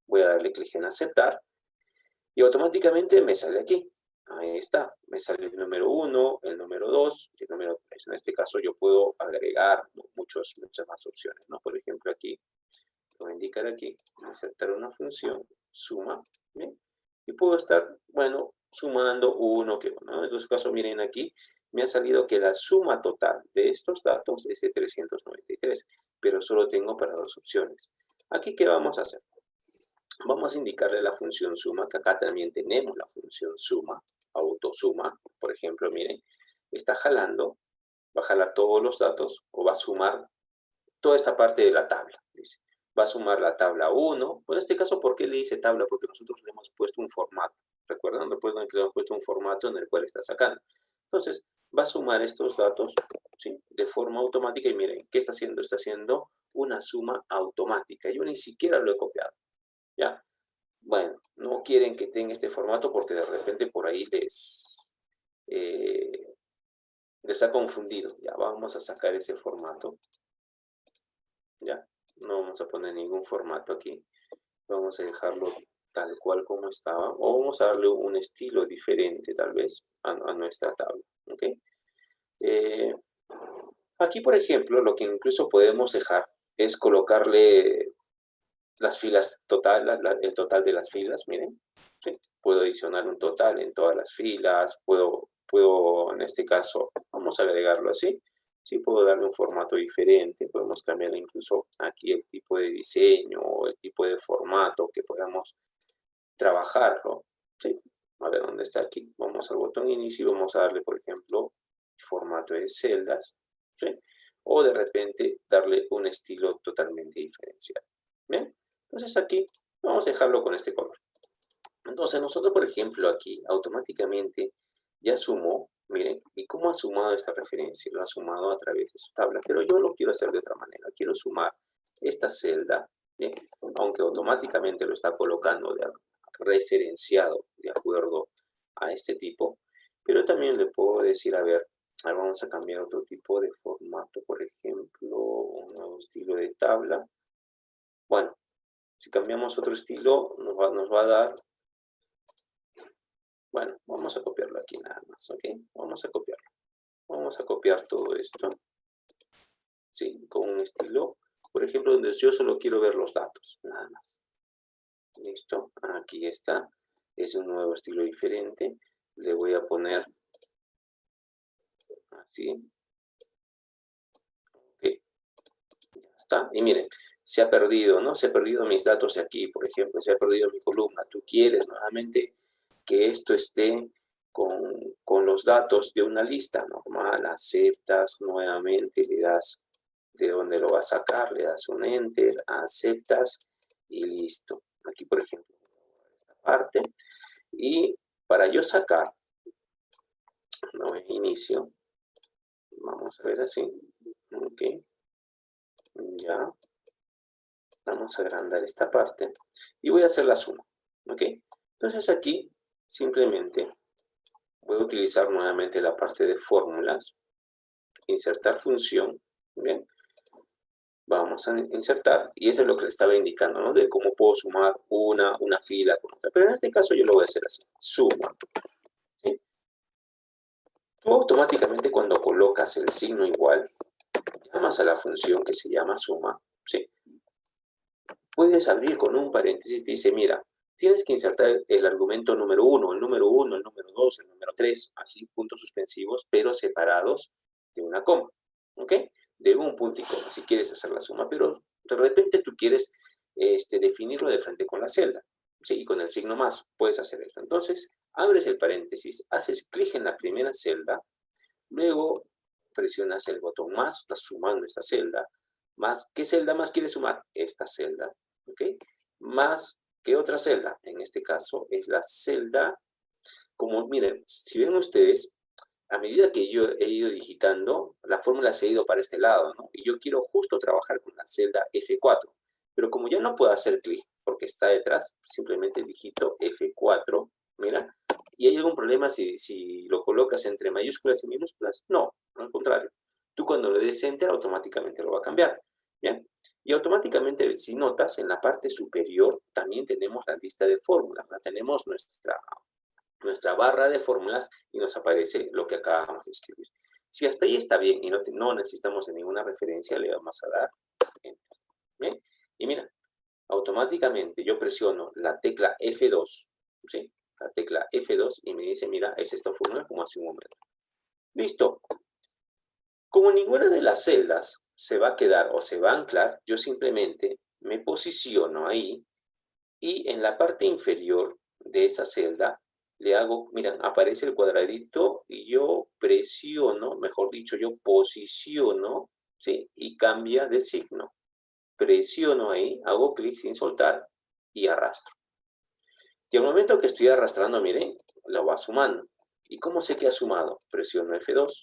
voy a darle clic en aceptar, y automáticamente me sale aquí. Ahí está, me sale el número 1, el número 2 y el número 3. En este caso yo puedo agregar muchas más opciones, ¿no? Por ejemplo, aquí, voy a indicar aquí, insertar una función, suma, ¿bien? Y puedo estar, bueno, sumando uno que uno. En este caso, miren aquí, me ha salido que la suma total de estos datos es de 393, pero solo tengo para dos opciones. Aquí, ¿qué vamos a hacer? Vamos a indicarle la función suma, que acá también tenemos la función suma, autosuma. Por ejemplo, miren, está jalando, va a jalar todos los datos o va a sumar toda esta parte de la tabla. Dice. Va a sumar la tabla 1. Bueno, en este caso, ¿por qué le dice tabla? Porque nosotros le hemos puesto un formato. ¿Recuerdan? Después le hemos puesto un formato en el cual está sacando. Entonces, va a sumar estos datos, ¿sí? De forma automática. Y miren, ¿qué está haciendo? Está haciendo una suma automática. Yo ni siquiera lo he copiado. ¿Ya? Bueno, no quieren que tenga este formato porque de repente por ahí les ha confundido. Ya, vamos a sacar ese formato. Ya, no vamos a poner ningún formato aquí. Vamos a dejarlo tal cual como estaba. O vamos a darle un estilo diferente, tal vez, a nuestra tabla. ¿Ok? Aquí, por ejemplo, lo que incluso podemos dejar es colocarle las filas total, el total de las filas, miren. ¿Sí? Puedo adicionar un total en todas las filas, puedo en este caso, vamos a agregarlo así. Sí, puedo darle un formato diferente, podemos cambiar incluso aquí el tipo de diseño o el tipo de formato que podamos trabajarlo. ¿Sí? A ver dónde está aquí. Vamos al botón inicio y vamos a darle, por ejemplo, formato de celdas. ¿Sí? O de repente darle un estilo totalmente diferenciado. ¿Bien? Entonces aquí vamos a dejarlo con este color. Entonces nosotros, por ejemplo, aquí automáticamente ya sumó, miren, ¿y cómo ha sumado esta referencia? Lo ha sumado a través de su tabla, pero yo lo quiero hacer de otra manera. Quiero sumar esta celda, ¿bien? Aunque automáticamente lo está colocando referenciado de acuerdo a este tipo, pero también le puedo decir, a ver, vamos a cambiar otro tipo de formato, por ejemplo, un nuevo estilo de tabla. Bueno, si cambiamos otro estilo, nos va a dar, bueno, vamos a copiarlo aquí nada más, ¿ok? Vamos a copiarlo. Vamos a copiar todo esto, ¿sí? Con un estilo, por ejemplo, donde yo solo quiero ver los datos, nada más. Listo, aquí está. Es un nuevo estilo diferente. Le voy a poner así. Ok, ya está. Y miren, se ha perdido, ¿no? Se ha perdido mis datos aquí, por ejemplo, se ha perdido mi columna. Tú quieres nuevamente que esto esté con los datos de una lista normal, aceptas nuevamente, le das de dónde lo va a sacar, le das un enter, aceptas y listo. Aquí, por ejemplo, esta parte. Y para yo sacar, no inicio, vamos a ver así, Ok, ya. Vamos a agrandar esta parte y voy a hacer la suma. Ok, entonces aquí simplemente voy a utilizar nuevamente la parte de fórmulas, insertar función. Bien, vamos a insertar, y esto es lo que le estaba indicando, ¿no? De cómo puedo sumar una fila con otra. Pero en este caso yo lo voy a hacer así, suma. ¿Sí? Tú automáticamente cuando colocas el signo igual, llamas a la función que se llama suma, ¿sí? Puedes abrir con un paréntesis, dice, mira, tienes que insertar el argumento número 1, el número 1, el número 2, el número 3, así puntos suspensivos, pero separados de una coma, ¿ok? De un punto y coma, si quieres hacer la suma, pero de repente tú quieres definirlo de frente con la celda, ¿sí? Y con el signo más, puedes hacer esto. Entonces, abres el paréntesis, haces clic en la primera celda, luego presionas el botón más, estás sumando esa celda, más, ¿qué celda más quieres sumar? Esta celda, ¿ok? Más, ¿qué otra celda? En este caso es la celda, como miren, si ven ustedes, a medida que yo he ido digitando, la fórmula se ha ido para este lado, ¿no? Y yo quiero justo trabajar con la celda F4, pero como ya no puedo hacer clic porque está detrás, simplemente digito F4, mira, ¿y hay algún problema si lo colocas entre mayúsculas y minúsculas? No, al contrario. Tú cuando le des Enter automáticamente lo va a cambiar, ¿bien? Y automáticamente, si notas, en la parte superior también tenemos la lista de fórmulas, ¿no? Tenemos nuestra barra de fórmulas y nos aparece lo que acabamos de escribir. Si hasta ahí está bien y no necesitamos de ninguna referencia, le vamos a dar Enter. ¿Bien? Y mira, automáticamente yo presiono la tecla F2, ¿sí? La tecla F2 y me dice, mira, es esta fórmula como hace un momento. Listo. Como ninguna de las celdas se va a quedar o se va a anclar, yo simplemente me posiciono ahí y en la parte inferior de esa celda le hago, miren, aparece el cuadradito y yo presiono, mejor dicho, yo posiciono, ¿sí? Y cambia de signo. Presiono ahí, hago clic sin soltar y arrastro. Y al momento que estoy arrastrando, miren, lo va sumando. ¿Y cómo sé que ha sumado? Presiono F2,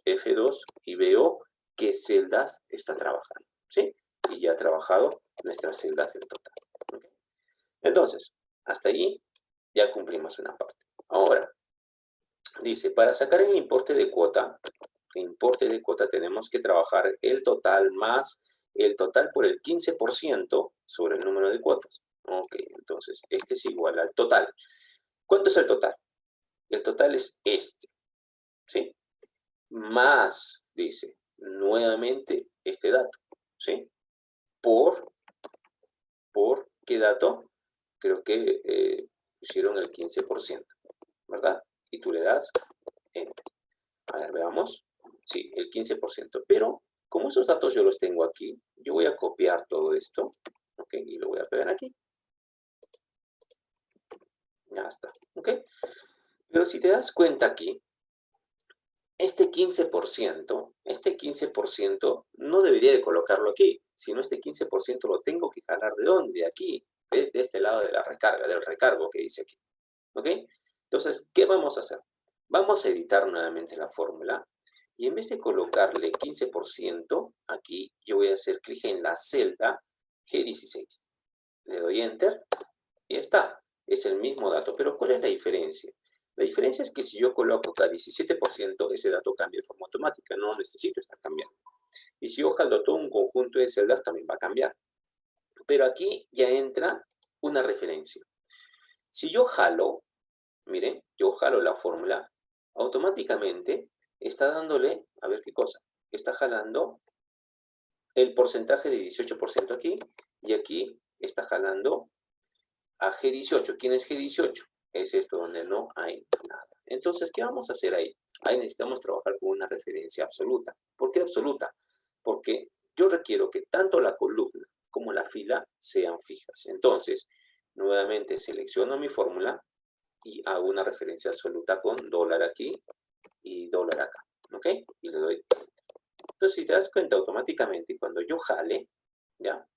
F2 y veo qué celdas está trabajando, ¿sí? Y ya ha trabajado nuestras celdas del total. ¿Okay? Entonces, hasta allí ya cumplimos una parte. Ahora, dice, para sacar el importe de cuota tenemos que trabajar el total más el total por el 15% sobre el número de cuotas. Ok, entonces este es igual al total. ¿Cuánto es el total? El total es este, ¿sí? Más, dice, nuevamente este dato, ¿sí? ¿Por qué dato? Creo que pusieron el 15%, ¿verdad? Y tú le das Enter. A ver, veamos. Sí, el 15%. Pero, como esos datos yo los tengo aquí, yo voy a copiar todo esto, ¿ok? Y lo voy a pegar aquí. Ya está, ¿ok? Pero si te das cuenta aquí, este 15% no debería de colocarlo aquí, sino este 15% lo tengo que jalar ¿de dónde? De aquí, desde este lado de la recarga, del recargo que dice aquí, ¿ok? Entonces, ¿qué vamos a hacer? Vamos a editar nuevamente la fórmula y en vez de colocarle 15%, aquí yo voy a hacer clic en la celda G16. Le doy Enter y ya está. Es el mismo dato, pero ¿cuál es la diferencia? La diferencia es que si yo coloco acá 17%, ese dato cambia de forma automática, no necesito estar cambiando. Y si yo jalo todo un conjunto de celdas, también va a cambiar. Pero aquí ya entra una referencia. Si yo jalo, miren, yo jalo la fórmula, automáticamente está dándole, a ver qué cosa, está jalando el porcentaje de 18% aquí, y aquí está jalando a G18. ¿Quién es G18? Es esto donde no hay nada. Entonces, ¿qué vamos a hacer ahí? Ahí necesitamos trabajar con una referencia absoluta. ¿Por qué absoluta? Porque yo requiero que tanto la columna como la fila sean fijas. Entonces, nuevamente selecciono mi fórmula y hago una referencia absoluta con dólar aquí y dólar acá. ¿Ok? Y le doy. Entonces, si te das cuenta automáticamente, cuando yo jale, ya,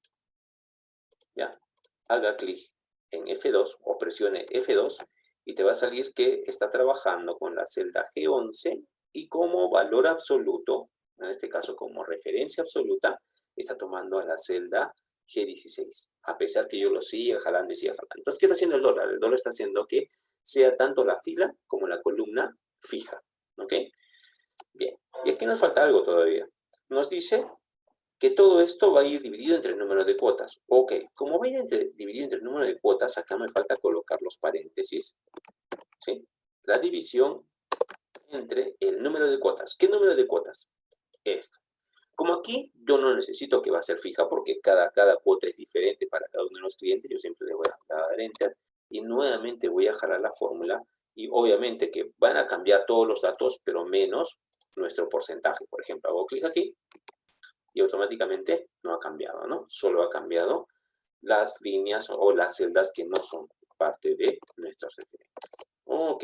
haga clic en F2 o presione F2 y te va a salir que está trabajando con la celda G11 y como valor absoluto en este caso como referencia absoluta, está tomando a la celda G16, a pesar que yo lo siga jalando y siga jalando. Entonces, ¿qué está haciendo el dólar? El dólar está haciendo que sea tanto la fila como la columna fija, ¿ok? Bien, y aquí nos falta algo todavía. Nos dice que todo esto va a ir dividido entre el número de cuotas. Ok, como va a ir dividido entre el número de cuotas, acá me falta colocar los paréntesis, ¿sí? La división entre el número de cuotas. ¿Qué número de cuotas? Esto. Como aquí yo no necesito que va a ser fija porque cada cuota es diferente para cada uno de los clientes, yo siempre le voy a dar Enter y nuevamente voy a jalar la fórmula y obviamente que van a cambiar todos los datos, pero menos nuestro porcentaje. Por ejemplo, hago clic aquí y automáticamente no ha cambiado, ¿no? Solo ha cambiado las líneas o las celdas que no son parte de nuestras referencias. Ok.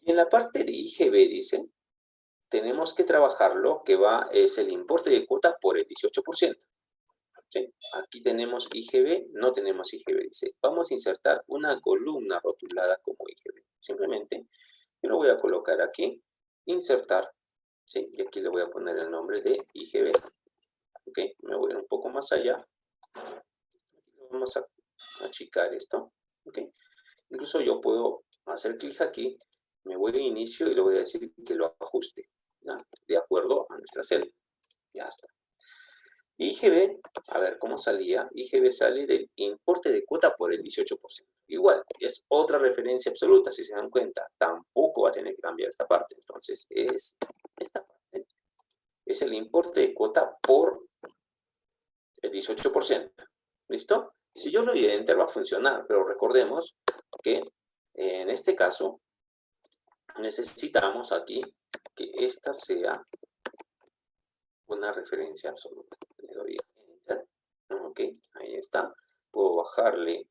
Y en la parte de IGB dice, tenemos que trabajar lo que es el importe de cuota por el 18%. ¿Sí? Aquí tenemos IGB, no tenemos IGB. Dice, vamos a insertar una columna rotulada como IGB. Simplemente, yo lo voy a colocar aquí, insertar, ¿sí? Y aquí le voy a poner el nombre de IGB. ¿Ok? Me voy un poco más allá. Vamos a achicar esto. ¿Ok? Incluso yo puedo hacer clic aquí, me voy a inicio y le voy a decir que lo ajuste, ¿ya? De acuerdo a nuestra celda. Ya está. IGB, a ver cómo salía. IGB sale del importe de cuota por el 18%. Igual, es otra referencia absoluta, si se dan cuenta. Tampoco va a tener que cambiar esta parte. Entonces, es esta parte. Es el importe de cuota por el 18%. ¿Listo? Si yo le doy Enter va a funcionar, pero recordemos que en este caso necesitamos aquí que esta sea una referencia absoluta. Le doy Enter. Ok, ahí está. Puedo bajarle,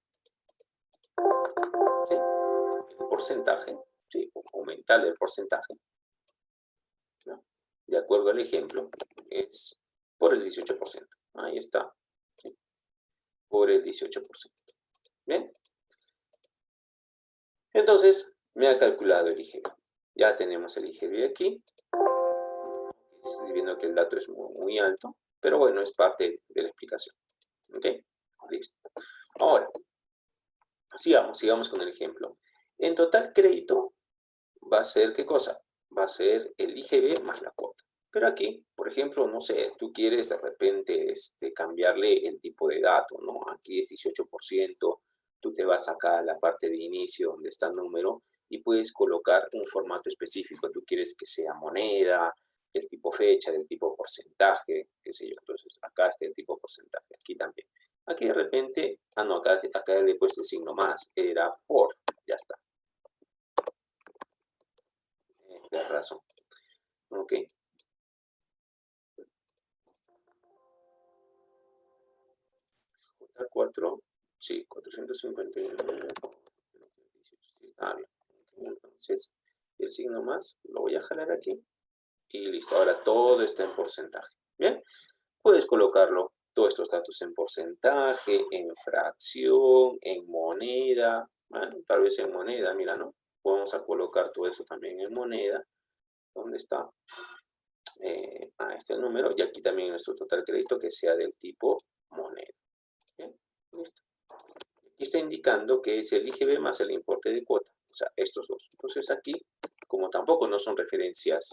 ¿sí?, el porcentaje, ¿sí?, o aumentarle el porcentaje, ¿no? De acuerdo al ejemplo, es por el 18%. Ahí está, ¿sí?, por el 18%. Bien. Entonces, me ha calculado el IGB. Ya tenemos el IGB aquí. Estoy viendo que el dato es muy alto, pero bueno, es parte de la explicación. ¿Ok? Listo. Ahora, sigamos con el ejemplo. En total crédito va a ser, ¿qué cosa? Va a ser el IGB más la cuota. Pero aquí, por ejemplo, no sé, tú quieres de repente cambiarle el tipo de dato, ¿no? Aquí es 18%, tú te vas acá a la parte de inicio donde está el número y puedes colocar un formato específico. Tú quieres que sea moneda, del tipo fecha, del tipo porcentaje, qué sé yo. Entonces, acá está el tipo porcentaje, aquí también. Aquí de repente, no, acá le he puesto el signo más, era por, ya está. Tienes razón. Ok. J4, sí, 451. Sí, está bien. Entonces, el signo más lo voy a jalar aquí y listo. Ahora todo está en porcentaje. Bien, puedes colocarlo, todos estos datos en porcentaje, en fracción, en moneda. Bueno, tal vez en moneda, mira, ¿no? Vamos a colocar todo eso también en moneda. ¿Dónde está? Este número. Y aquí también nuestro total crédito que sea del tipo moneda. Bien, listo. Aquí está indicando que es el IGB más el importe de cuota. O sea, estos dos. Entonces aquí, como tampoco no son referencias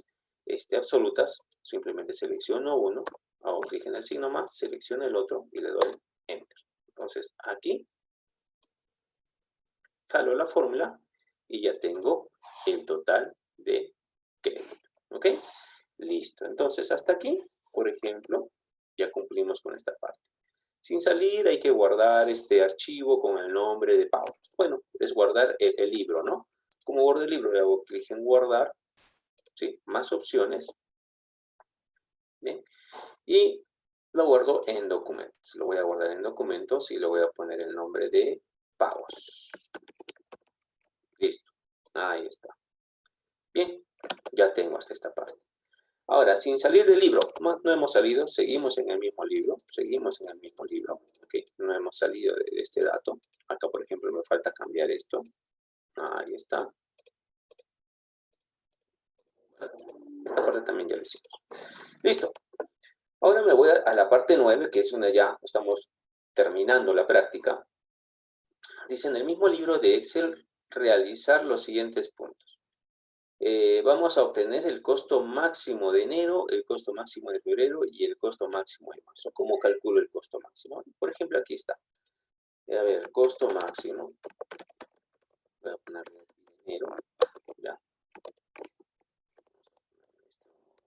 absolutas, simplemente selecciono uno, hago clic en el signo más, selecciono el otro y le doy Enter. Entonces aquí jalo la fórmula y ya tengo el total de crédito. ¿Ok? Listo. Entonces hasta aquí, por ejemplo, ya cumplimos con esta parte. Sin salir hay que guardar este archivo con el nombre de pago. Bueno, es guardar el libro, ¿no? Como guardo el libro, le hago clic en guardar, ¿sí? Más opciones. Bien. Y lo guardo en documentos. Lo voy a guardar en documentos y le voy a poner el nombre de pagos. Listo. Ahí está. Bien, ya tengo hasta esta parte. Ahora, sin salir del libro, no hemos salido, seguimos en el mismo libro, okay, no hemos salido de este dato. Acá, por ejemplo, me falta cambiar esto. Ahí está. Esta parte también ya lo hicimos. Listo. Ahora me voy a la parte 9, que es una ya estamos terminando la práctica. Dice en el mismo libro de Excel realizar los siguientes puntos. Vamos a obtener el costo máximo de enero, el costo máximo de febrero y el costo máximo de marzo. ¿Cómo calculo el costo máximo? Por ejemplo, aquí está. A ver, costo máximo. Voy a ponerle aquí enero. Ya.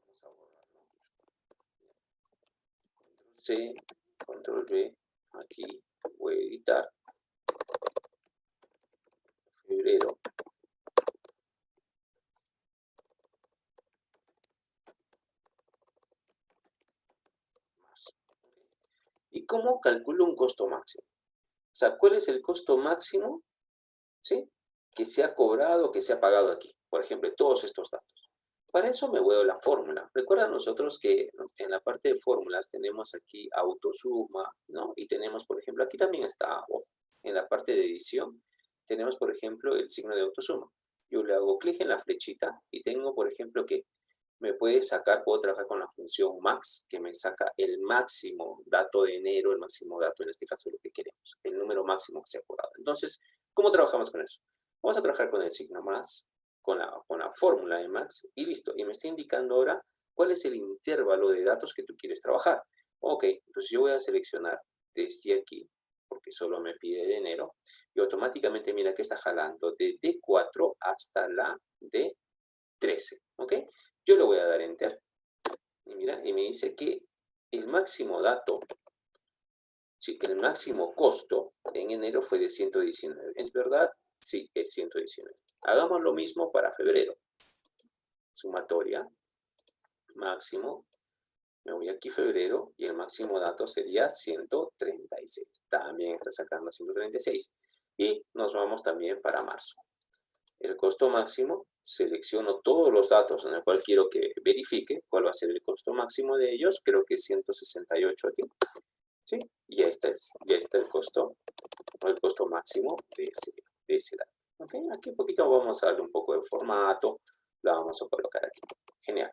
Vamos a borrarlo. Control C, control V. Aquí voy a editar. Febrero. Marzo. ¿Y cómo calculo un costo máximo? O sea, ¿cuál es el costo máximo, ¿sí?, que se ha cobrado, que se ha pagado aquí? Por ejemplo, todos estos datos. Para eso me voy a la fórmula. Recuerda nosotros que en la parte de fórmulas tenemos aquí autosuma, ¿no? Y tenemos, por ejemplo, aquí también está, en la parte de edición, tenemos, por ejemplo, el signo de autosuma. Yo le hago clic en la flechita y tengo, por ejemplo, que me puede sacar, puedo trabajar con la función max, que me saca el máximo dato de enero, el máximo dato, en este caso, lo que queremos, el número máximo que se ha cobrado. Entonces, ¿cómo trabajamos con eso? Vamos a trabajar con el signo más, con la fórmula de max, y listo. Y me está indicando ahora cuál es el intervalo de datos que tú quieres trabajar. Ok, entonces yo voy a seleccionar desde aquí, porque solo me pide de enero, y automáticamente mira que está jalando de D4 hasta la D13, ¿ok? Yo le voy a dar Enter. Y mira, y me dice que el máximo dato, sí, el máximo costo en enero fue de 119. ¿Es verdad? Sí, es 119. Hagamos lo mismo para febrero. Sumatoria, máximo. Me voy aquí febrero y el máximo dato sería 136. También está sacando 136. Y nos vamos también para marzo. El costo máximo, selecciono todos los datos en el cual quiero que verifique cuál va a ser el costo máximo de ellos. Creo que es 168 aquí. ¿Sí? Y ya está el costo máximo de ese dato. ¿Ok? Aquí un poquito vamos a darle un poco de formato. La vamos a colocar aquí. Genial.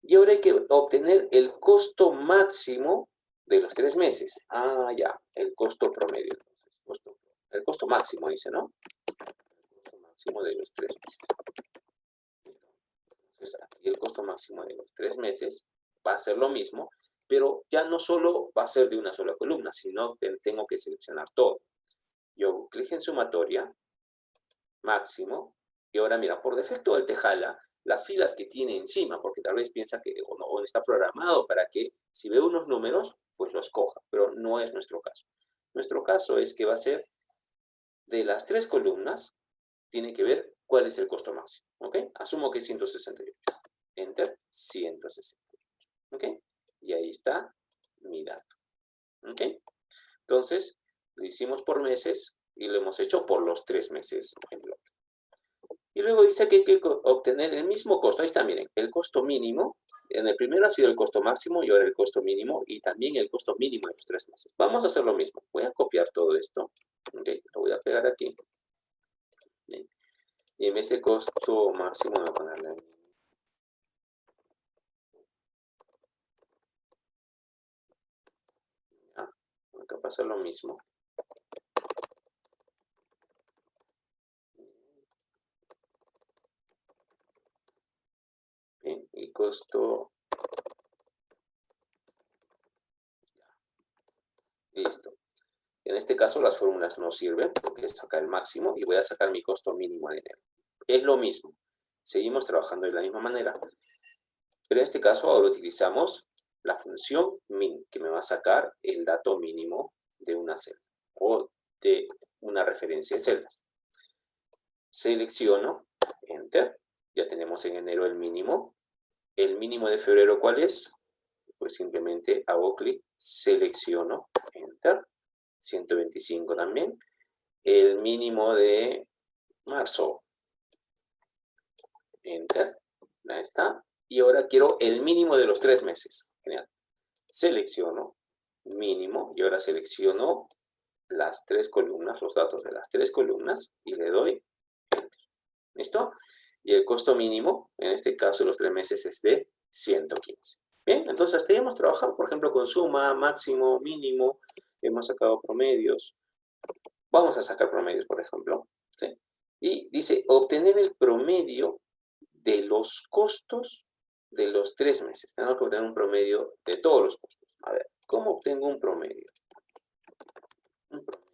Y ahora hay que obtener el costo máximo de los 3 meses. Ah, ya. El costo promedio. Entonces, el costo máximo, dice, ¿no? Máximo de los 3 meses. ¿Listo? Entonces, aquí el costo máximo de los 3 meses va a ser lo mismo, pero ya no solo va a ser de una sola columna, sino que tengo que seleccionar todo. Yo clic en sumatoria, máximo, y ahora mira, por defecto él te jala las filas que tiene encima, porque tal vez piensa que o está programado para que si ve unos números, pues los coja, pero no es nuestro caso. Nuestro caso es que va a ser de las 3 columnas, tiene que ver cuál es el costo máximo, ¿ok? Asumo que es 168. Enter, 168, ¿ok? Y ahí está mi dato, ¿ok? Entonces, lo hicimos por meses y lo hemos hecho por los 3 meses en bloque. Y luego dice que hay que obtener el mismo costo. Ahí está, miren, el costo mínimo. En el primero ha sido el costo máximo y ahora el costo mínimo y también el costo mínimo de los 3 meses. Vamos a hacer lo mismo. Voy a copiar todo esto. ¿Ok? Lo voy a pegar aquí. Bien. Y en vez de costo máximo voy a ponerle acá pasa lo mismo. Bien, y costo. Listo. En este caso las fórmulas no sirven porque es sacar el máximo y voy a sacar mi costo mínimo de enero. Es lo mismo. Seguimos trabajando de la misma manera. Pero en este caso ahora utilizamos la función min, que me va a sacar el dato mínimo de una celda o de una referencia de celdas. Selecciono, Enter. Ya tenemos en enero el mínimo. ¿El mínimo de febrero cuál es? Pues simplemente hago clic, selecciono, Enter. 125 también. El mínimo de marzo, Enter. Ahí está. Y ahora quiero el mínimo de los 3 meses. Genial. Selecciono mínimo y ahora selecciono las 3 columnas, los datos de las 3 columnas y le doy Enter. ¿Listo? Y el costo mínimo, en este caso los 3 meses, es de 115. Bien, entonces hasta ahí hemos trabajado, por ejemplo, con suma, máximo, mínimo, hemos sacado promedios. Vamos a sacar promedios, por ejemplo, ¿sí? Y dice, obtener el promedio de los costos de los 3 meses. Tenemos que obtener un promedio de todos los costos. A ver, ¿cómo obtengo un promedio? Un promedio.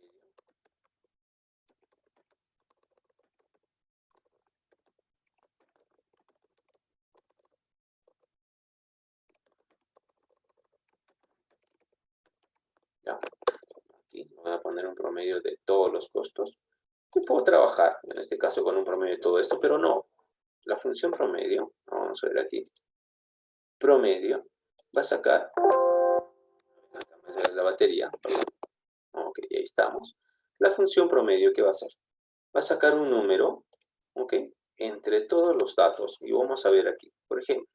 Ya, aquí voy a poner un promedio de todos los costos. Yo puedo trabajar, en este caso, con un promedio de todo esto, pero no. La función promedio, vamos a ver aquí, promedio, va a sacar, acá me sale la batería, ok, ahí estamos. La función promedio, ¿qué va a hacer? Va a sacar un número, ok, entre todos los datos, y vamos a ver aquí, por ejemplo,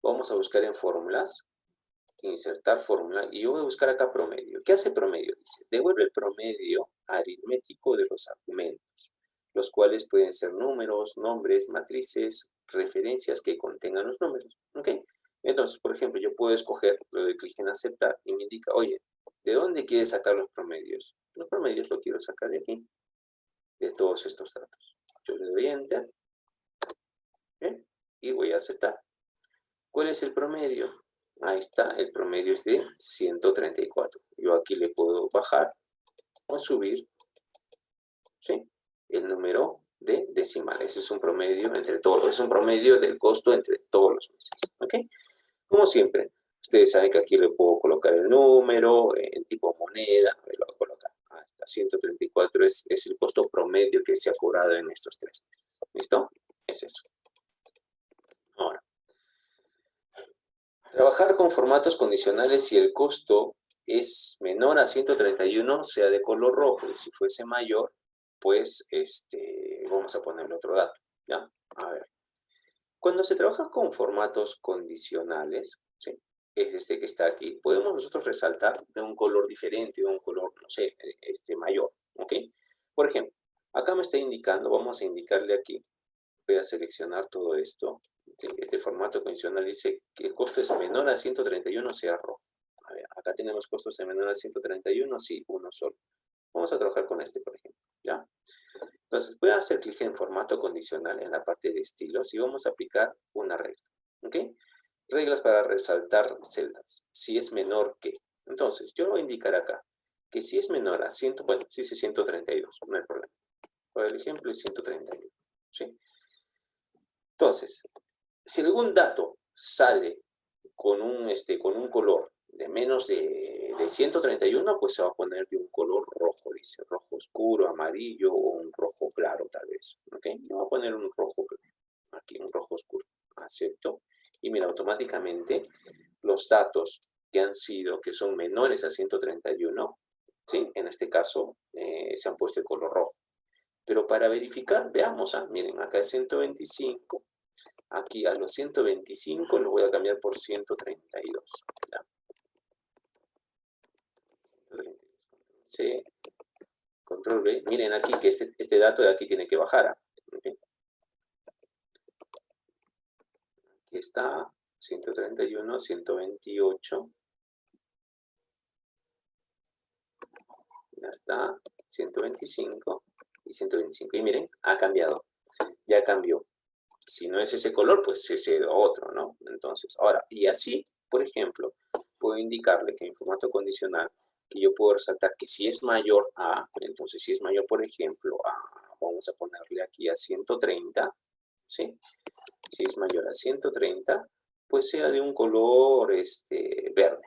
vamos a buscar en fórmulas, insertar fórmula, y yo voy a buscar acá promedio. ¿Qué hace promedio? Dice, devuelve el promedio aritmético de los argumentos, los cuales pueden ser números, nombres, matrices, referencias que contengan los números, ¿ok? Entonces, por ejemplo, yo puedo escoger, le doy clic en aceptar y me indica, oye, ¿de dónde quieres sacar los promedios? Los promedios los quiero sacar de aquí, de todos estos datos. Yo le doy enter, ¿bien? Y voy a aceptar. ¿Cuál es el promedio? Ahí está, el promedio es de 134. Yo aquí le puedo bajar o subir, ¿sí?, el número de decimales. Es un promedio entre todos, es un promedio del costo entre todos los meses, ¿ok? Como siempre, ustedes saben que aquí le puedo colocar el número en tipo moneda, me lo voy a colocar. Hasta 134 es el costo promedio que se ha cobrado en estos 3 meses. ¿Listo? Es eso. Ahora, trabajar con formatos condicionales si el costo es menor a 131, sea de color rojo, y si fuese mayor, pues vamos a ponerle otro dato, ¿ya? A ver, cuando se trabaja con formatos condicionales, ¿sí?, es este que está aquí, podemos nosotros resaltar de un color diferente, de un color, no sé, mayor, ¿ok? Por ejemplo, acá me está indicando, vamos a indicarle aquí, voy a seleccionar todo esto. Este formato condicional dice que el costo es menor a 131, sea rojo. A ver, acá tenemos costos de menor a 131, sí, uno solo. Vamos a trabajar con este, por ejemplo, ¿ya? Entonces, voy a hacer clic en formato condicional en la parte de estilos y vamos a aplicar una regla, ¿ok? Reglas para resaltar celdas. Si es menor que. Entonces, yo voy a indicar acá que si es menor a 100, bueno, si es 132, no hay problema. Por el ejemplo, es 131, ¿sí? Entonces, si algún dato sale con un color de menos de 131, pues se va a poner de un color rojo, dice, rojo oscuro, amarillo o un rojo claro tal vez, ¿ok? Yo voy a poner un rojo claro, aquí un rojo oscuro, acepto, y mira, automáticamente los datos que son menores a 131, ¿sí?, en este caso se han puesto el color rojo. Pero para verificar, veamos, miren, acá es 125, aquí a los 125 lo voy a cambiar por 132. ¿Ya? C, control V. Miren aquí que este dato de aquí tiene que bajar. ¿Okay? Aquí está, 131, 128. Ya está, 125 y 125. Y miren, ha cambiado. Ya cambió. Si no es ese color, pues es otro, ¿no? Entonces, ahora, y así, por ejemplo, puedo indicarle que en formato condicional, que yo puedo resaltar que si es mayor a, entonces si es mayor, por ejemplo, vamos a ponerle aquí a 130, ¿sí? Si es mayor a 130, pues sea de un color verde,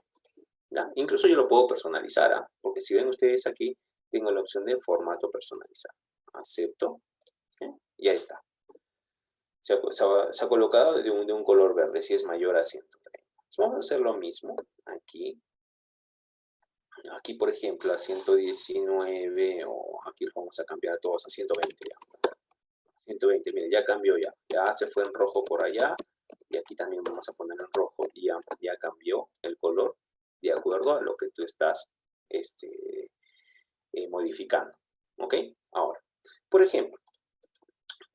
¿ya? Incluso yo lo puedo personalizar, porque si ven ustedes aquí, tengo la opción de formato personalizado. Acepto, ¿sí? Y ahí está. Se ha colocado de un color verde si es mayor a 130. Entonces vamos a hacer lo mismo aquí. Aquí, por ejemplo, a 119, o aquí los vamos a cambiar a todos a 120 ya. 120, mire, ya cambió ya. Ya se fue en rojo por allá. Y aquí también vamos a poner en rojo. Y ya cambió el color de acuerdo a lo que tú estás modificando. ¿Ok? Ahora, por ejemplo,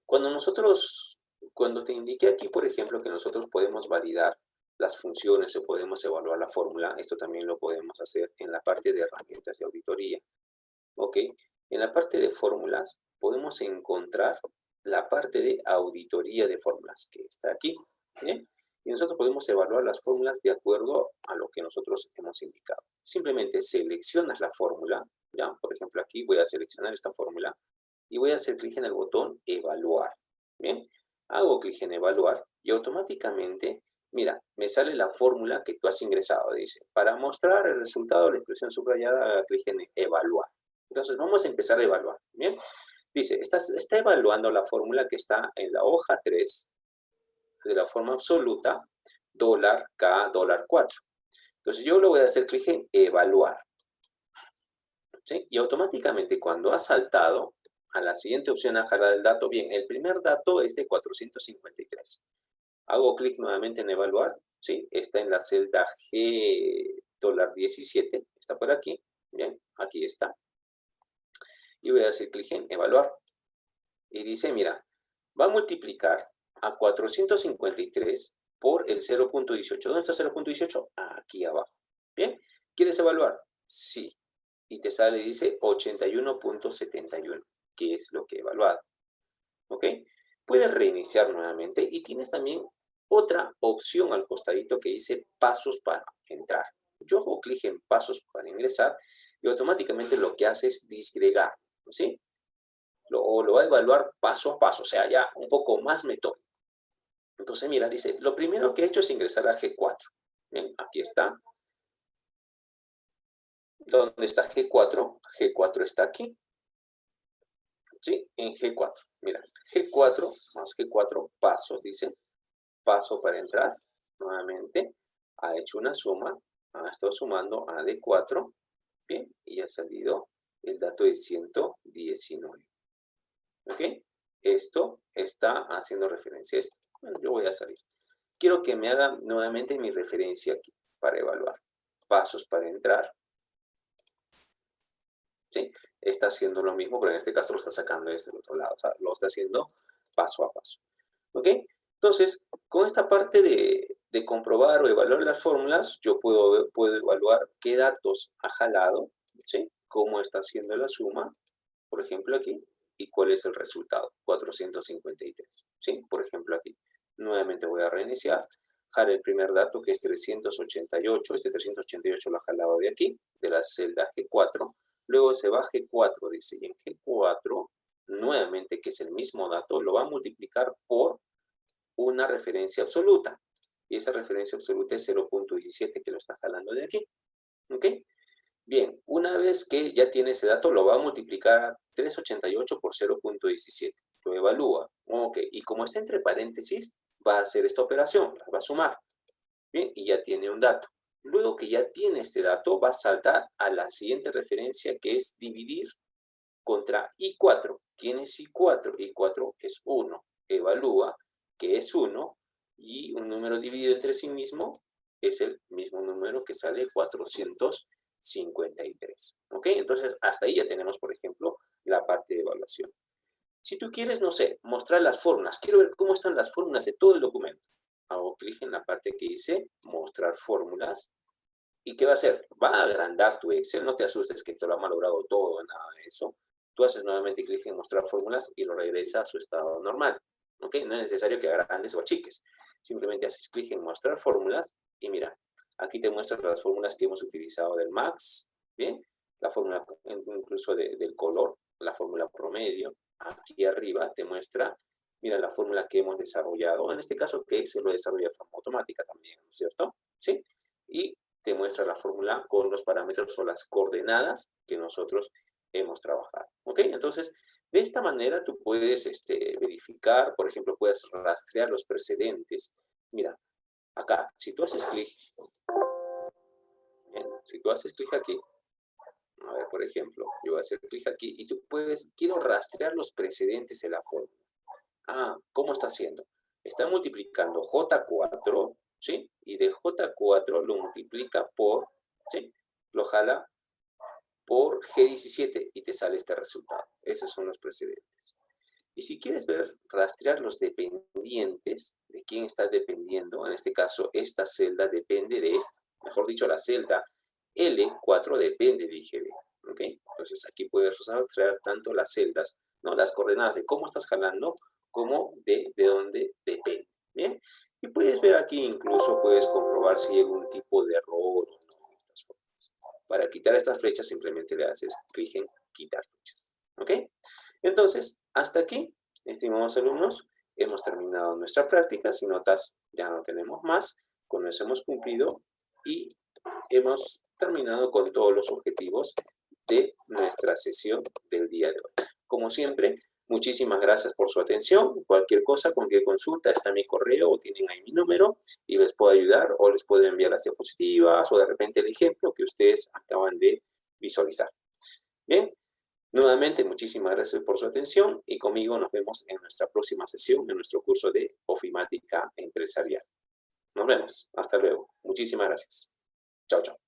cuando nosotros Cuando te indiqué aquí, por ejemplo, que nosotros podemos validar las funciones o podemos evaluar la fórmula, esto también lo podemos hacer en la parte de herramientas de auditoría. ¿Ok? En la parte de fórmulas podemos encontrar la parte de auditoría de fórmulas, que está aquí. ¿Bien? Y nosotros podemos evaluar las fórmulas de acuerdo a lo que nosotros hemos indicado. Simplemente seleccionas la fórmula, ¿ya? Por ejemplo, aquí voy a seleccionar esta fórmula y voy a hacer clic en el botón evaluar. ¿Bien? Hago clic en evaluar y automáticamente, mira, me sale la fórmula que tú has ingresado. Dice, para mostrar el resultado de la expresión subrayada, haga clic en evaluar. Entonces vamos a empezar a evaluar. ¿Bien? Dice, está evaluando la fórmula que está en la hoja 3 de la forma absoluta, dólar K, dólar 4. Entonces yo le voy a hacer clic en evaluar. ¿Sí? Y automáticamente cuando ha saltado a la siguiente opción a jalar el dato, bien, el primer dato es de 453. Hago clic nuevamente en evaluar, ¿sí? Está en la celda G dólar 17, está por aquí, bien, aquí está. Y voy a hacer clic en evaluar. Y dice, mira, va a multiplicar a 453 por el 0.18. ¿Dónde está 0.18? Aquí abajo. ¿Bien? ¿Quieres evaluar? Sí. Y te sale y dice 81.71, que es lo que he evaluado. ¿Ok? Puedes reiniciar nuevamente y tienes también otra opción al costadito que dice pasos para entrar. Yo hago clic en pasos para ingresar y automáticamente lo que hace es disgregar. ¿Sí? Lo va a evaluar paso a paso, o sea, ya un poco más metódico. Entonces, mira, dice, lo primero que he hecho es ingresar a G4. Bien, aquí está. ¿Dónde está G4? G4 está aquí. ¿Sí? En G4. Mira, G4 más G4, pasos, dice. Paso para entrar. Nuevamente, ha hecho una suma. Ha estado sumando a D4. Bien, y ha salido el dato de 119. ¿Ok? Esto está haciendo referencia a esto. Bueno, yo voy a salir. Quiero que me haga nuevamente mi referencia aquí para evaluar. Pasos para entrar. ¿Sí? Está haciendo lo mismo, pero en este caso lo está sacando desde el otro lado. O sea, lo está haciendo paso a paso. ¿Ok? Entonces, con esta parte de comprobar o evaluar las fórmulas, yo puedo evaluar qué datos ha jalado, ¿sí? Cómo está haciendo la suma, por ejemplo aquí, y cuál es el resultado, 453, ¿sí? Por ejemplo aquí. Nuevamente voy a reiniciar, jalo el primer dato que es 388, este 388 lo ha jalado de aquí, de la celda G4, luego se va a G4, dice, y en G4, nuevamente que es el mismo dato, lo va a multiplicar por una referencia absoluta, y esa referencia absoluta es 0.17 que lo está jalando de aquí, ¿ok? Bien, una vez que ya tiene ese dato, lo va a multiplicar 388 por 0.17. Lo evalúa. Ok, y como está entre paréntesis, va a hacer esta operación, la va a sumar. Bien, y ya tiene un dato. Luego que ya tiene este dato, va a saltar a la siguiente referencia, que es dividir contra I4. ¿Quién es I4? I4 es 1. Evalúa que es 1 y un número dividido entre sí mismo es el mismo número que sale 453. ¿Ok? Entonces, hasta ahí ya tenemos, por ejemplo, la parte de evaluación. Si tú quieres, no sé, mostrar las fórmulas, quiero ver cómo están las fórmulas de todo el documento. Hago clic en la parte que dice mostrar fórmulas. ¿Y qué va a hacer? Va a agrandar tu Excel. No te asustes que te lo ha malogrado todo, nada de eso. Tú haces nuevamente clic en mostrar fórmulas y lo regresa a su estado normal. ¿Ok? No es necesario que agrandes o achiques. Simplemente haces clic en mostrar fórmulas y mira, aquí te muestran las fórmulas que hemos utilizado del MAX, ¿bien? La fórmula incluso del color, la fórmula promedio. Aquí arriba te muestra, mira, la fórmula que hemos desarrollado. En este caso, que Excel lo desarrolla de forma automática también, ¿no es cierto? ¿Sí? Y te muestra la fórmula con los parámetros o las coordenadas que nosotros hemos trabajado. ¿Ok? Entonces, de esta manera tú puedes verificar, por ejemplo, puedes rastrear los precedentes. Mira, acá, si tú haces clic, si tú haces clic aquí, a ver, por ejemplo, yo voy a hacer clic aquí y tú puedes, quiero rastrear los precedentes de la fórmula. Ah, ¿cómo está haciendo? Está multiplicando J4, ¿sí? Y de J4 lo multiplica por, ¿sí? Lo jala por G17 y te sale este resultado. Esos son los precedentes. Y si quieres ver, rastrear los dependientes, de quién estás dependiendo, en este caso, esta celda depende de esta. Mejor dicho, la celda L4 depende de IGB. ¿Ok? Entonces, aquí puedes rastrear tanto las celdas, ¿no? Las coordenadas de cómo estás jalando, como de dónde depende. ¿Bien? Y puedes ver aquí, incluso puedes comprobar si hay algún tipo de error o no. Estas formas. Para quitar estas flechas, simplemente le haces clic en quitar flechas. ¿Ok? Entonces, hasta aquí, estimados alumnos, hemos terminado nuestra práctica. Si notas, ya no tenemos más. Con eso hemos cumplido y hemos terminado con todos los objetivos de nuestra sesión del día de hoy. Como siempre, muchísimas gracias por su atención. Cualquier cosa, cualquier consulta, está mi correo o tienen ahí mi número y les puedo ayudar o les puedo enviar las diapositivas o de repente el ejemplo que ustedes acaban de visualizar. Bien, nuevamente muchísimas gracias por su atención y conmigo nos vemos en nuestra próxima sesión en nuestro curso de ofimática empresarial. Nos vemos. Hasta luego. Muchísimas gracias. Chao, chao.